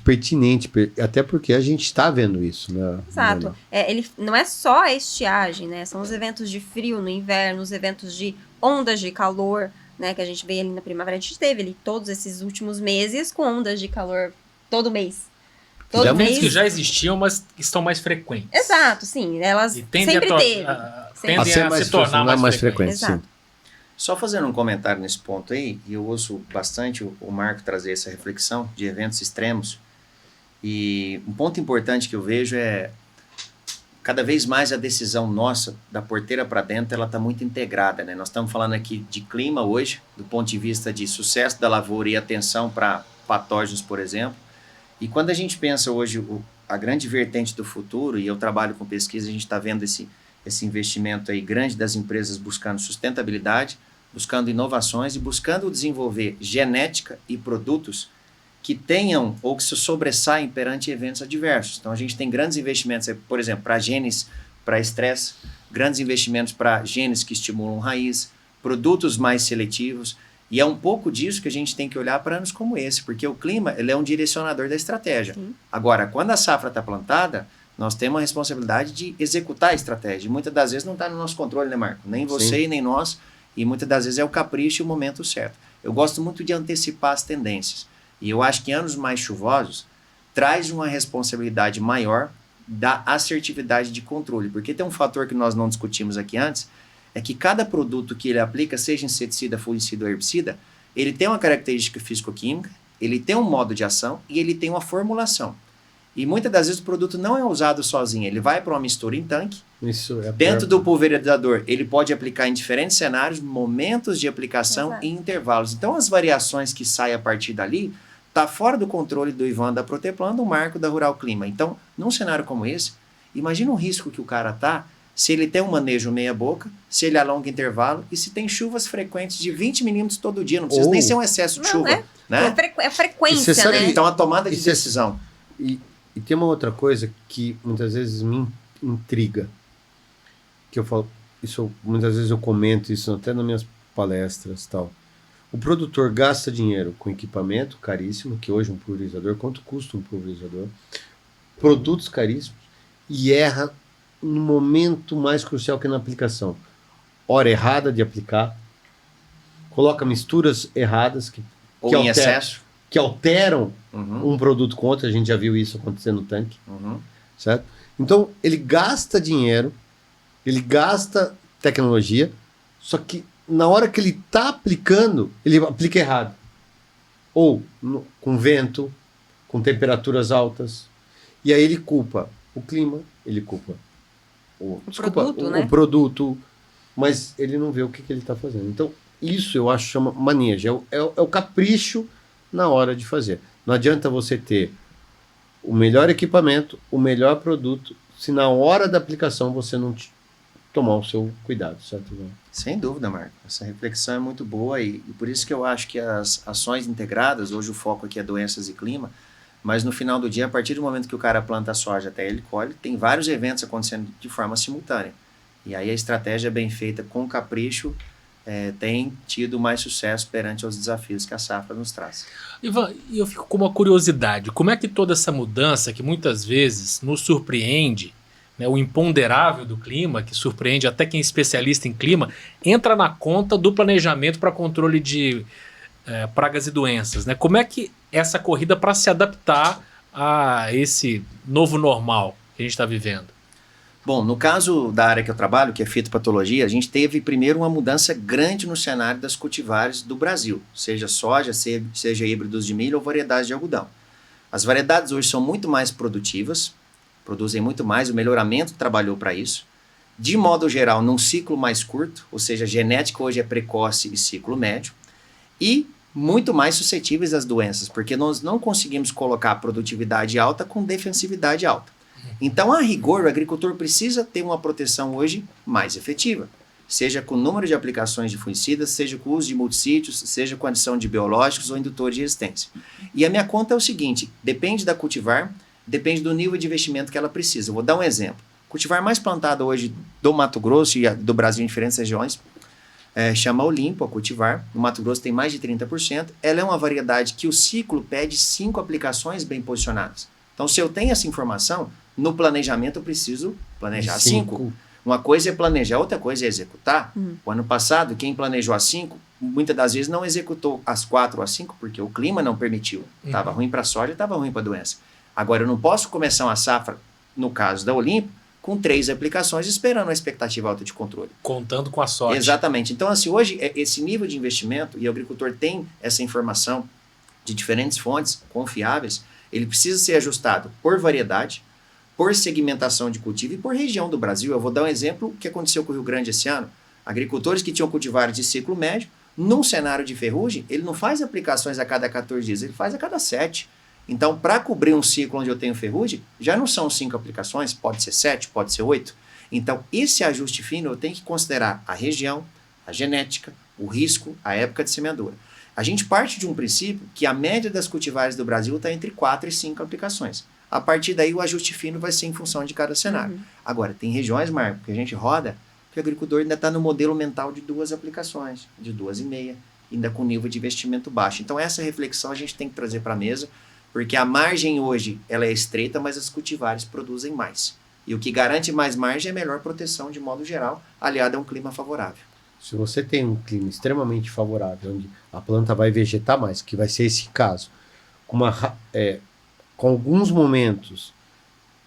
Speaker 3: pertinente, até porque a gente está vendo isso. Né?
Speaker 4: Exato. Ele não é só a estiagem, né? São os eventos de frio no inverno, os eventos de ondas de calor, né? Que a gente vê ali na primavera. A gente teve ali todos esses últimos meses com ondas de calor todo mês.
Speaker 1: Todo mês que já existiam, mas estão mais frequentes.
Speaker 4: Exato, sim. Elas sempre tendem
Speaker 1: a se tornar mais frequentes.
Speaker 3: Sim.
Speaker 2: Só fazendo um comentário nesse ponto aí, e eu ouço bastante o Marco trazer essa reflexão de eventos extremos, e um ponto importante que eu vejo é cada vez mais a decisão nossa, da porteira para dentro, ela está muito integrada, né? Nós estamos falando aqui de clima hoje, do ponto de vista de sucesso da lavoura e atenção para patógenos, por exemplo, e quando a gente pensa hoje a grande vertente do futuro, e eu trabalho com pesquisa, a gente está vendo esse investimento aí grande das empresas buscando sustentabilidade, buscando inovações e buscando desenvolver genética e produtos que tenham ou que se sobressaem perante eventos adversos. Então, a gente tem grandes investimentos, por exemplo, para genes, para estresse, grandes investimentos para genes que estimulam raiz, produtos mais seletivos, e é um pouco disso que a gente tem que olhar para anos como esse, porque o clima ele é um direcionador da estratégia. Sim. Agora, quando a safra está plantada, nós temos a responsabilidade de executar a estratégia. Muitas das vezes não está no nosso controle, né, Marco? Nem você, nem nós. E muitas das vezes é o capricho e o momento certo. Eu gosto muito de antecipar as tendências. E eu acho que anos mais chuvosos traz uma responsabilidade maior da assertividade de controle. Porque tem um fator que nós não discutimos aqui antes, é que cada produto que ele aplica, seja inseticida, fungicida ou herbicida, ele tem uma característica físico-química, ele tem um modo de ação e ele tem uma formulação. E muitas das vezes o produto não é usado sozinho, ele vai para uma mistura em tanque. Dentro do pulverizador, ele pode aplicar em diferentes cenários, momentos de aplicação e intervalos. Então, as variações que saem a partir dali, está fora do controle do Ivan da Proteplan, do Marco da Rural Clima. Então, num cenário como esse, imagina o risco que o cara está se ele tem um manejo meia boca, se ele alonga intervalo e se tem chuvas frequentes de 20 milímetros todo dia. Não precisa nem ser um excesso de chuva. Né?
Speaker 4: É frequência, né?
Speaker 2: Então, a tomada de decisão.
Speaker 3: E tem uma outra coisa que muitas vezes me intriga. Que eu falo, muitas vezes eu comento isso até nas minhas palestras e tal. O produtor gasta dinheiro com equipamento caríssimo, que hoje um pulverizador, quanto custa um pulverizador? Produtos caríssimos, e erra no momento mais crucial que é na aplicação. Hora errada de aplicar, coloca misturas erradas
Speaker 2: ou em excesso,
Speaker 3: que alteram um produto com outro. A gente já viu isso acontecer no tanque, certo? Então ele gasta dinheiro, ele gasta tecnologia, só que na hora que ele está aplicando, ele aplica errado. Ou com vento, com temperaturas altas. E aí ele culpa o clima, ele culpa o produto, mas ele não vê o que ele está fazendo. Então, isso eu acho chama manejo. É o capricho na hora de fazer. Não adianta você ter o melhor equipamento, o melhor produto, se na hora da aplicação você não tomar o seu cuidado, certo?
Speaker 2: Sem dúvida, Marco. Essa reflexão é muito boa e por isso que eu acho que as ações integradas, hoje o foco aqui é doenças e clima, mas no final do dia, a partir do momento que o cara planta a soja até ele colhe, tem vários eventos acontecendo de forma simultânea. E aí a estratégia bem feita com capricho tem tido mais sucesso perante os desafios que a safra nos traz.
Speaker 1: Ivan, eu fico com uma curiosidade. Como é que toda essa mudança, que muitas vezes nos surpreende, né, o imponderável do clima, que surpreende até quem é especialista em clima, entra na conta do planejamento para controle de pragas e doenças, né? Como é que essa corrida para se adaptar a esse novo normal que a gente está vivendo?
Speaker 2: Bom, no caso da área que eu trabalho, que é fitopatologia, a gente teve primeiro uma mudança grande no cenário das cultivares do Brasil, seja soja, seja híbridos de milho ou variedades de algodão. As variedades hoje são muito mais produtivas, produzem muito mais, o melhoramento trabalhou para isso. De modo geral, num ciclo mais curto, ou seja, a genética hoje é precoce e ciclo médio, e muito mais suscetíveis às doenças, porque nós não conseguimos colocar produtividade alta com defensividade alta. Então, a rigor, o agricultor precisa ter uma proteção hoje mais efetiva, seja com o número de aplicações de fungicidas, seja com o uso de multissítios, seja com a adição de biológicos ou indutores de resistência. E a minha conta é o seguinte, depende da cultivar, depende do nível de investimento que ela precisa. Eu vou dar um exemplo. O cultivar mais plantado hoje do Mato Grosso e do Brasil em diferentes regiões chama Olimpo, a cultivar. No Mato Grosso tem mais de 30%. Ela é uma variedade que o ciclo pede 5 aplicações bem posicionadas. Então, se eu tenho essa informação, no planejamento eu preciso planejar 5. Uma coisa é planejar, outra coisa é executar. O ano passado, quem planejou as 5, muitas das vezes não executou as 4 ou as 5, porque o clima não permitiu. Estava ruim para a soja, estava ruim para a doença. Agora, eu não posso começar uma safra, no caso da Olimpo, com 3 aplicações, esperando uma expectativa alta de controle.
Speaker 1: Contando com a sorte.
Speaker 2: Exatamente. Então, assim, hoje, esse nível de investimento, e o agricultor tem essa informação de diferentes fontes confiáveis, ele precisa ser ajustado por variedade, por segmentação de cultivo e por região do Brasil. Eu vou dar um exemplo que aconteceu com o Rio Grande esse ano. Agricultores que tinham cultivares de ciclo médio, num cenário de ferrugem, ele não faz aplicações a cada 14 dias, ele faz a cada 7. Então, para cobrir um ciclo onde eu tenho ferrugem, já não são 5 aplicações, pode ser 7, pode ser 8. Então, esse ajuste fino eu tenho que considerar a região, a genética, o risco, a época de semeadura. A gente parte de um princípio que a média das cultivares do Brasil está entre 4 e 5 aplicações. A partir daí, o ajuste fino vai ser em função de cada cenário. Agora, tem regiões, Marco, que a gente roda, que o agricultor ainda está no modelo mental de 2 aplicações, de 2,5, ainda com nível de investimento baixo. Então, essa reflexão a gente tem que trazer para a mesa, porque a margem hoje ela é estreita, mas as cultivares produzem mais. E o que garante mais margem é melhor proteção de modo geral, aliado a um clima favorável.
Speaker 3: Se você tem um clima extremamente favorável, onde a planta vai vegetar mais, que vai ser esse caso, com alguns momentos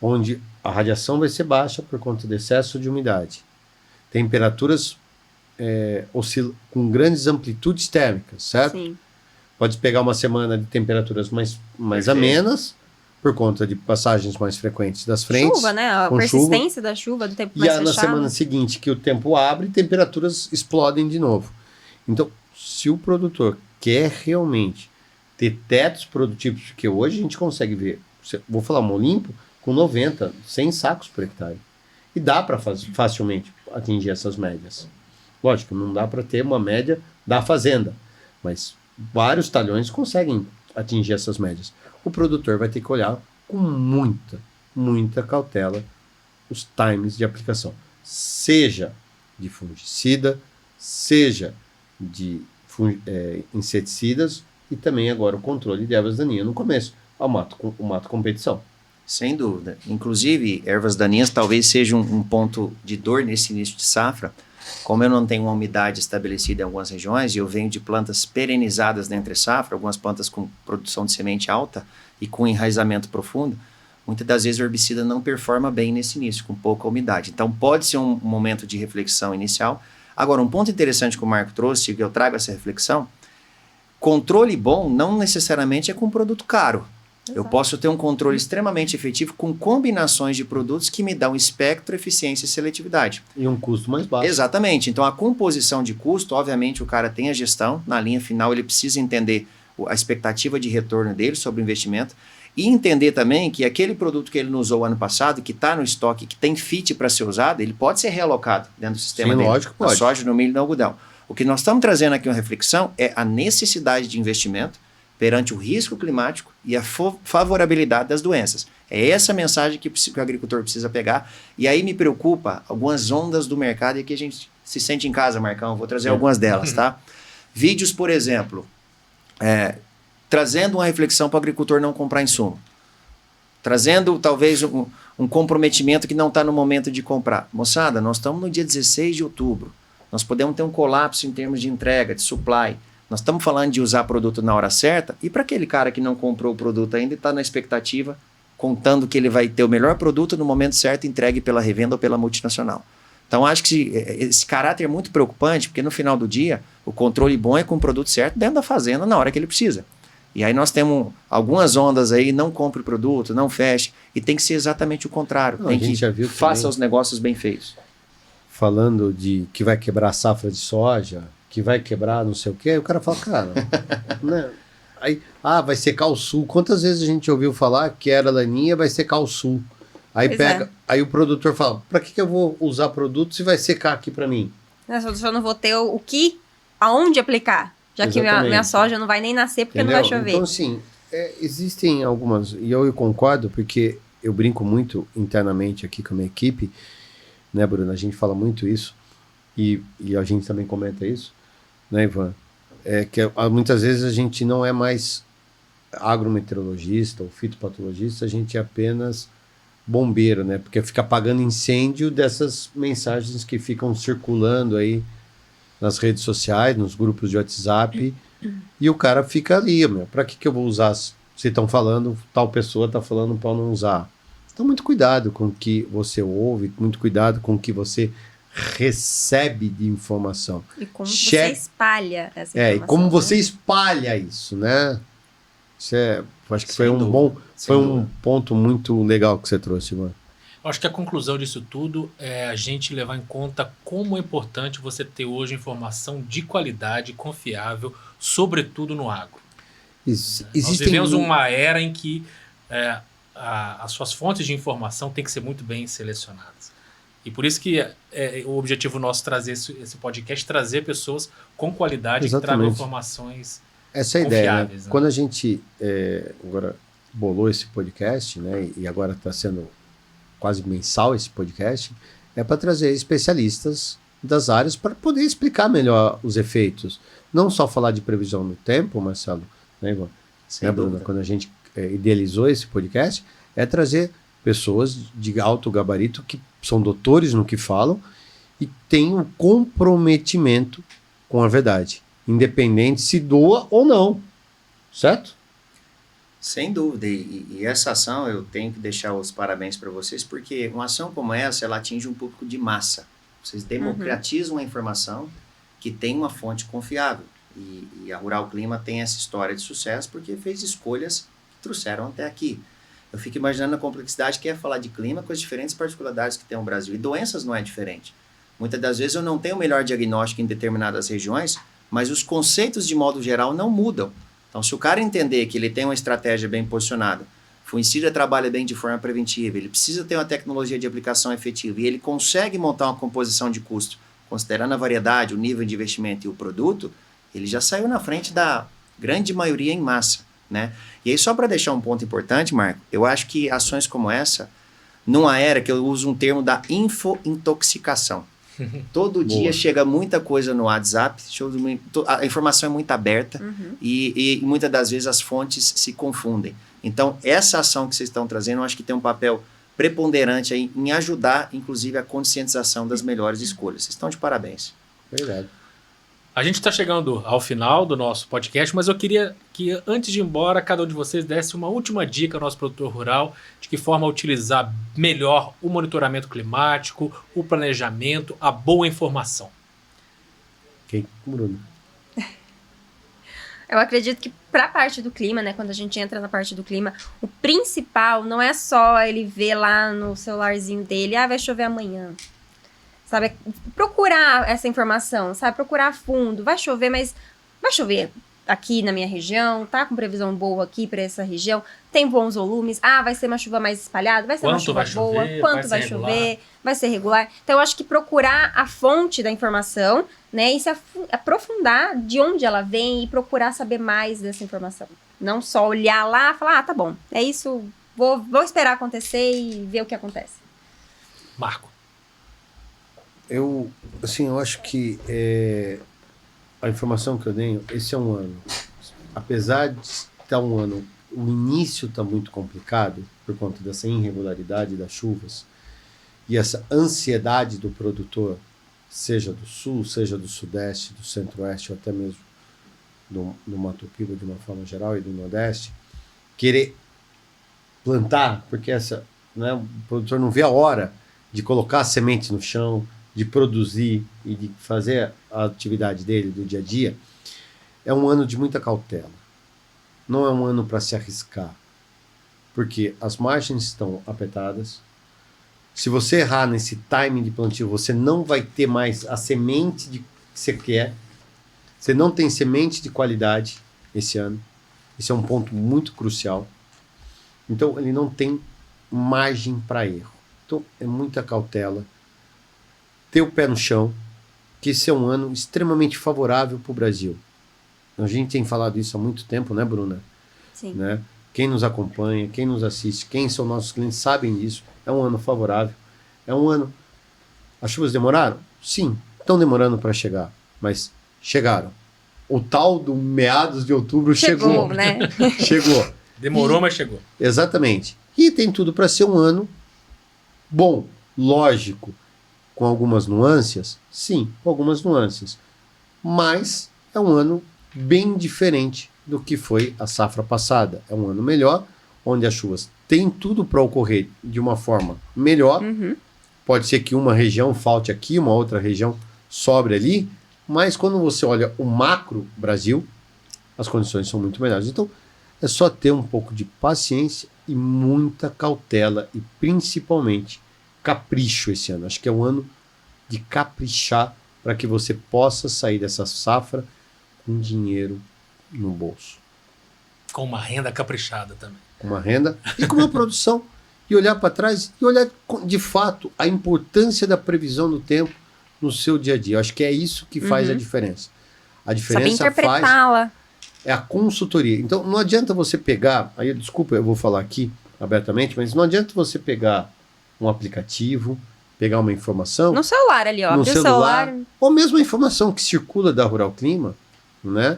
Speaker 3: onde a radiação vai ser baixa por conta do excesso de umidade, temperaturas com grandes amplitudes térmicas, certo? Sim. Pode pegar uma semana de temperaturas mais amenas, por conta de passagens mais frequentes das frentes.
Speaker 4: Chuva, né? A persistência da chuva, do tempo mais fechado. E
Speaker 3: na semana seguinte, que o tempo abre, temperaturas explodem de novo. Então, se o produtor quer realmente ter tetos produtivos, porque hoje a gente consegue ver, vou falar um Olimpo, com 90, 100 sacos por hectare. E dá para facilmente atingir essas médias. Lógico, não dá para ter uma média da fazenda, mas vários talhões conseguem atingir essas médias. O produtor vai ter que olhar com muita cautela os times de aplicação, seja de fungicida, seja de inseticidas e também agora o controle de ervas daninhas no começo, o mato competição.
Speaker 2: Sem dúvida. Inclusive, ervas daninhas talvez seja um ponto de dor nesse início de safra. Como eu não tenho uma umidade estabelecida em algumas regiões e eu venho de plantas perenizadas na entre-safra, algumas plantas com produção de semente alta e com enraizamento profundo, muitas das vezes o herbicida não performa bem nesse início, com pouca umidade. Então pode ser um momento de reflexão inicial. Agora, um ponto interessante que o Marco trouxe, que eu trago essa reflexão, controle bom não necessariamente é com produto caro.
Speaker 4: Exato.
Speaker 2: Eu posso ter um controle extremamente efetivo com combinações de produtos que me dão espectro, eficiência e seletividade.
Speaker 3: E um custo mais baixo.
Speaker 2: Exatamente. Então, a composição de custo, obviamente, o cara tem a gestão. Na linha final, ele precisa entender a expectativa de retorno dele sobre o investimento e entender também que aquele produto que ele não usou ano passado, que está no estoque, que tem fit para ser usado, ele pode ser realocado dentro do sistema
Speaker 3: Sim,
Speaker 2: dele.
Speaker 3: lógico, pode.
Speaker 2: Na soja, no milho e no algodão. O que nós estamos trazendo aqui uma reflexão é a necessidade de investimento perante o risco climático e a favorabilidade das doenças. É essa mensagem que o agricultor precisa pegar. E aí me preocupa algumas ondas do mercado e que a gente se sente em casa, Marcão. Vou trazer algumas delas, tá? Vídeos, por exemplo, trazendo uma reflexão para o agricultor não comprar insumo. Trazendo, talvez, um comprometimento que não está no momento de comprar. Moçada, nós estamos no dia 16 de outubro. Nós podemos ter um colapso em termos de entrega, de supply. Nós estamos falando de usar produto na hora certa, e para aquele cara que não comprou o produto ainda e está na expectativa, contando que ele vai ter o melhor produto no momento certo, entregue pela revenda ou pela multinacional. Então, acho que esse caráter é muito preocupante, porque no final do dia, o controle bom é com o produto certo dentro da fazenda na hora que ele precisa. E aí nós temos algumas ondas aí, não compre o produto, não feche, e tem que ser exatamente o contrário.
Speaker 3: Não,
Speaker 2: tem
Speaker 3: a gente
Speaker 2: que
Speaker 3: já viu
Speaker 2: faça
Speaker 3: também,
Speaker 2: os negócios bem feitos.
Speaker 3: falando de que vai quebrar a safra de soja, que vai quebrar não sei o quê, aí o cara fala, cara, né? Aí, vai secar o sul. Quantas vezes a gente ouviu falar que era laninha, vai secar o sul? Aí
Speaker 4: Pois
Speaker 3: aí o produtor fala, para que eu vou usar produto se vai secar aqui para mim?
Speaker 4: Eu não vou ter aonde aplicar, já que minha
Speaker 3: Exatamente.
Speaker 4: soja não vai nem nascer porque
Speaker 3: Entendeu?
Speaker 4: não vai chover.
Speaker 3: Então, assim, existem algumas, e eu concordo, porque eu brinco muito internamente aqui com a minha equipe, né, Bruno? A gente fala muito isso, e a gente também comenta isso, né, Ivan? Que muitas vezes a gente não é mais agrometeorologista ou fitopatologista, a gente é apenas bombeiro, né? Porque fica apagando incêndio dessas mensagens que ficam circulando aí nas redes sociais, nos grupos de WhatsApp, e o cara fica ali, para que eu vou usar se estão falando, tal pessoa está falando para não usar? Então, muito cuidado com o que você ouve, muito cuidado com o que você recebe de informação.
Speaker 4: E como você espalha essa informação.
Speaker 3: E como você espalha isso, né? Isso acho que foi
Speaker 2: Sem
Speaker 3: um
Speaker 2: dúvida.
Speaker 3: ponto muito legal que você trouxe, mano.
Speaker 1: Eu acho que a conclusão disso tudo é a gente levar em conta como é importante você ter hoje informação de qualidade, confiável, sobretudo no agro. Nós vivemos uma era em que as suas fontes de informação têm que ser muito bem selecionadas. E por isso que o objetivo nosso trazer esse podcast, trazer pessoas com qualidade que tragam informações
Speaker 3: essa é a ideia, né?
Speaker 1: confiáveis. Né?
Speaker 3: Quando a gente agora bolou esse podcast, né, e agora está sendo quase mensal esse podcast, é para trazer especialistas das áreas para poder explicar melhor os efeitos. Não só falar de previsão no tempo, Marcelo, né, Ivan?
Speaker 2: Sem
Speaker 3: Bruna?
Speaker 2: dúvida.
Speaker 3: Quando a gente idealizou esse podcast, é trazer pessoas de alto gabarito que são doutores no que falam e têm um comprometimento com a verdade, independente se doa ou não, certo?
Speaker 2: Sem dúvida, e essa ação eu tenho que deixar os parabéns para vocês, porque uma ação como essa, ela atinge um público de massa. Vocês democratizam a informação que tem uma fonte confiável. E a Rural Clima tem essa história de sucesso porque fez escolhas que trouxeram até aqui. Eu fico imaginando a complexidade que é falar de clima com as diferentes particularidades que tem o Brasil. E doenças não é diferente. Muitas das vezes eu não tenho o melhor diagnóstico em determinadas regiões, mas os conceitos de modo geral não mudam. Então, se o cara entender que ele tem uma estratégia bem posicionada, fungicida trabalha bem de forma preventiva, ele precisa ter uma tecnologia de aplicação efetiva e ele consegue montar uma composição de custo, considerando a variedade, o nível de investimento e o produto, ele já saiu na frente da grande maioria em massa, né? E aí, só para deixar um ponto importante, Marco, eu acho que ações como essa, numa era que eu uso um termo da infointoxicação. Todo dia chega muita coisa no WhatsApp, a informação é muito aberta e muitas das vezes as fontes se confundem. Então, essa ação que vocês estão trazendo, eu acho que tem um papel preponderante aí em ajudar, inclusive, a conscientização das melhores escolhas. Vocês estão de parabéns.
Speaker 3: Verdade.
Speaker 1: A gente está chegando ao final do nosso podcast, mas eu queria que, antes de ir embora, cada um de vocês desse uma última dica ao nosso produtor rural de que forma utilizar melhor o monitoramento climático, o planejamento, a boa informação.
Speaker 3: Quem? Bruno.
Speaker 4: Eu acredito que para a parte do clima, né, quando a gente entra na parte do clima, o principal não é só ele ver lá no celularzinho dele, vai chover amanhã. Sabe, procurar essa informação, sabe, procurar a fundo. Vai chover, mas vai chover aqui na minha região, tá com previsão boa aqui para essa região, tem bons volumes, vai ser uma chuva mais espalhada, vai ser uma chuva boa, quanto vai chover, vai ser regular. Então, eu acho que procurar a fonte da informação, né, e se aprofundar de onde ela vem e procurar saber mais dessa informação. Não só olhar lá e falar, tá bom, é isso, vou esperar acontecer e ver o que acontece.
Speaker 1: Marco.
Speaker 3: Eu acho que a informação que eu tenho, esse é um ano, apesar de estar um ano, o início está muito complicado por conta dessa irregularidade das chuvas e essa ansiedade do produtor, seja do sul, seja do sudeste, do centro-oeste ou até mesmo do Mato Piba de uma forma geral e do nordeste, querer plantar, porque o produtor não vê a hora de colocar a semente no chão, de produzir e de fazer a atividade dele do dia a dia, é um ano de muita cautela. Não é um ano para se arriscar, porque as margens estão apertadas. Se você errar nesse timing de plantio, você não vai ter mais a semente que você quer. Você não tem semente de qualidade esse ano. Esse é um ponto muito crucial. Então, ele não tem margem para erro. Então, é muita cautela. Ter o pé no chão, que esse é um ano extremamente favorável para o Brasil. A gente tem falado isso há muito tempo, né, Bruna?
Speaker 4: Sim.
Speaker 3: Né? Quem nos acompanha, quem nos assiste, quem são nossos clientes sabem disso. É um ano favorável. É um ano... As chuvas demoraram? Sim, estão demorando para chegar, mas chegaram. O tal do meados de outubro chegou.
Speaker 4: Né?
Speaker 3: Chegou.
Speaker 1: Demorou, mas chegou.
Speaker 3: Exatamente. E tem tudo para ser um ano bom, lógico, com algumas nuances, sim, com algumas nuances. Mas é um ano bem diferente do que foi a safra passada. É um ano melhor, onde as chuvas têm tudo para ocorrer de uma forma melhor. Pode ser que uma região falte aqui, uma outra região sobre ali, mas quando você olha o macro Brasil, as condições são muito melhores. Então, é só ter um pouco de paciência e muita cautela e principalmente capricho esse ano. Acho que é um ano de caprichar para que você possa sair dessa safra com dinheiro no bolso.
Speaker 1: Com uma renda caprichada também.
Speaker 3: Com uma renda e com uma produção. E olhar para trás e olhar de fato a importância da previsão do tempo no seu dia a dia. Eu acho que é isso que faz a diferença. A diferença faz é a consultoria. Então não adianta você pegar, aí desculpa, eu vou falar aqui abertamente, mas não adianta você pegar um aplicativo, pegar uma informação...
Speaker 4: No celular ali, ó.
Speaker 3: No celular, ou mesmo a informação que circula da Rural Clima, né?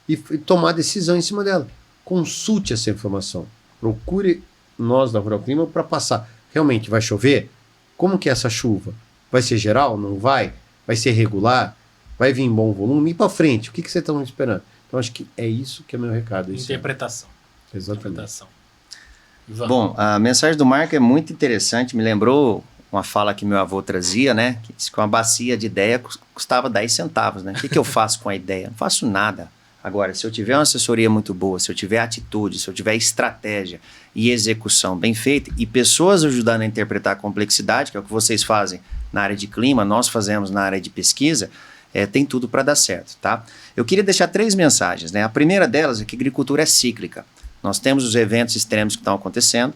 Speaker 3: E tomar decisão em cima dela. Consulte essa informação. Procure nós da Rural Clima para passar. Realmente vai chover? Como que é essa chuva? Vai ser geral? Não vai? Vai ser regular? Vai vir em bom volume? E para frente? O que vocês estão esperando? Então acho que é isso que é meu recado.
Speaker 1: Interpretação.
Speaker 3: Exatamente.
Speaker 1: Interpretação.
Speaker 2: Bom, a mensagem do Marco é muito interessante, me lembrou uma fala que meu avô trazia, né? Que disse que uma bacia de ideia custava 10 centavos, né? O que eu faço com a ideia? Não faço nada. Agora, se eu tiver uma assessoria muito boa, se eu tiver atitude, se eu tiver estratégia e execução bem feita e pessoas ajudando a interpretar a complexidade, que é o que vocês fazem na área de clima, nós fazemos na área de pesquisa, tem tudo para dar certo, tá? Eu queria deixar 3 mensagens, né? A primeira delas é que a agricultura é cíclica. Nós temos os eventos extremos que estão acontecendo,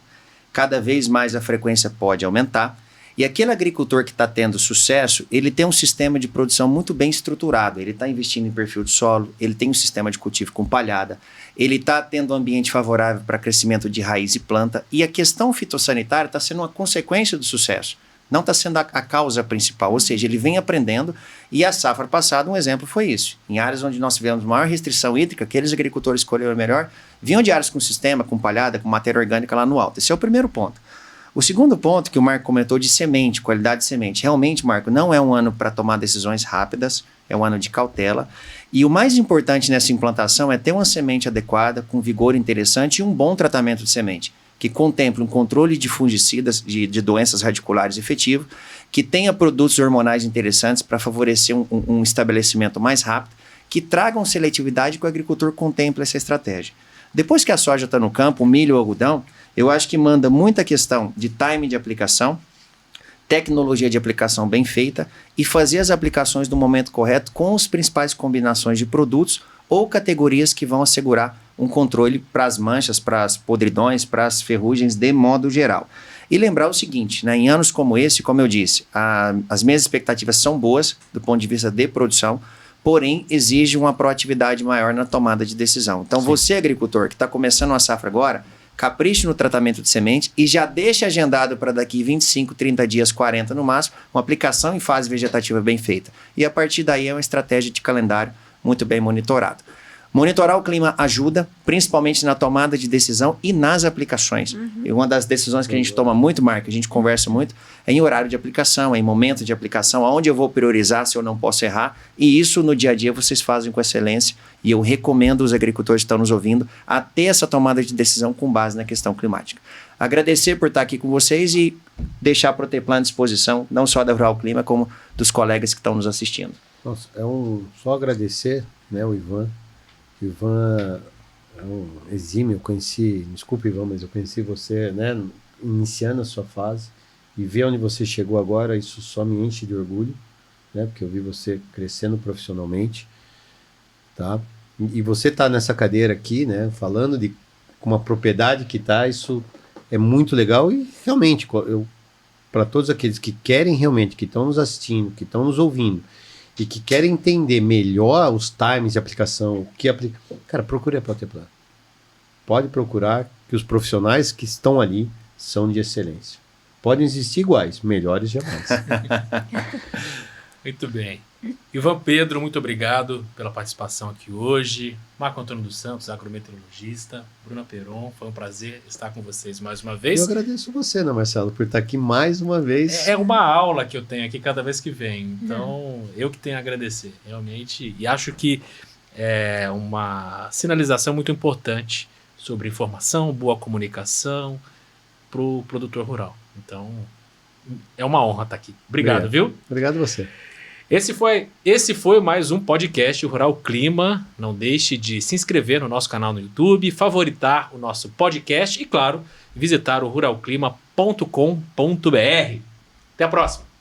Speaker 2: cada vez mais a frequência pode aumentar, e aquele agricultor que está tendo sucesso, ele tem um sistema de produção muito bem estruturado, ele está investindo em perfil de solo, ele tem um sistema de cultivo com palhada, ele está tendo um ambiente favorável para crescimento de raiz e planta, e a questão fitossanitária está sendo uma consequência do sucesso, não está sendo a causa principal, ou seja, ele vem aprendendo, e a safra passada, um exemplo foi isso. Em áreas onde nós tivemos maior restrição hídrica, aqueles agricultores escolheram melhor, vinham de áreas com sistema, com palhada, com matéria orgânica lá no alto. Esse é o primeiro ponto. O segundo ponto que o Marco comentou de semente, qualidade de semente. Realmente, Marco, não é um ano para tomar decisões rápidas, é um ano de cautela. E o mais importante nessa implantação é ter uma semente adequada, com vigor interessante e um bom tratamento de semente, que contemple um controle de fungicidas, de doenças radiculares efetivo, que tenha produtos hormonais interessantes para favorecer um estabelecimento mais rápido, que tragam seletividade que o agricultor contemple essa estratégia. Depois que a soja está no campo, o milho ou o algodão, eu acho que manda muita questão de time de aplicação, tecnologia de aplicação bem feita e fazer as aplicações no momento correto com as principais combinações de produtos ou categorias que vão assegurar um controle para as manchas, para as podridões, para as ferrugens de modo geral. E lembrar o seguinte, né, em anos como esse, como eu disse, as minhas expectativas são boas do ponto de vista de produção, porém exige uma proatividade maior na tomada de decisão. Então, você, agricultor, que está começando uma safra agora, capriche no tratamento de semente e já deixe agendado para daqui 25, 30 dias, 40 no máximo, uma aplicação em fase vegetativa bem feita. E a partir daí é uma estratégia de calendário muito bem monitorado. Monitorar o clima ajuda, principalmente na tomada de decisão e nas aplicações. E uma das decisões que a gente toma muito, Marco, a gente conversa muito, é em horário de aplicação, é em momento de aplicação, aonde eu vou priorizar, se eu não posso errar. E isso no dia a dia vocês fazem com excelência. E eu recomendo os agricultores que estão nos ouvindo a ter essa tomada de decisão com base na questão climática. Agradecer por estar aqui com vocês e deixar a Proteplan à disposição, não só da Rural Clima, como dos colegas que estão nos assistindo.
Speaker 3: Nossa, só agradecer, né, o Ivan. O Ivan é um exímio, eu conheci, desculpa Ivan, mas eu conheci você, né, iniciando a sua fase, e ver onde você chegou agora, isso só me enche de orgulho, né, porque eu vi você crescendo profissionalmente, tá? E você tá nessa cadeira aqui, né, falando com uma propriedade que tá, isso é muito legal e realmente, para todos aqueles que querem realmente, que estão nos assistindo, que estão nos ouvindo, e que querem entender melhor os times de aplicação, o que aplica, cara, procure a Proteplan. Pode procurar, que os profissionais que estão ali são de excelência. Podem existir iguais, melhores jamais.
Speaker 1: Muito bem. Ivan Pedro, muito obrigado pela participação aqui hoje. Marco Antônio dos Santos, agrometeorologista. Bruna Peron, foi um prazer estar com vocês mais uma vez.
Speaker 3: Eu agradeço você, né, Marcelo, por estar aqui mais uma vez.
Speaker 1: É uma aula que eu tenho aqui cada vez que venho. Então, eu que tenho a agradecer, realmente. E acho que é uma sinalização muito importante sobre informação, boa comunicação para o produtor rural. Então, é uma honra estar aqui. Obrigado, viu?
Speaker 3: Obrigado a você.
Speaker 1: Esse foi mais um podcast Rural Clima. Não deixe de se inscrever no nosso canal no YouTube, favoritar o nosso podcast e, claro, visitar o ruralclima.com.br. Até a próxima!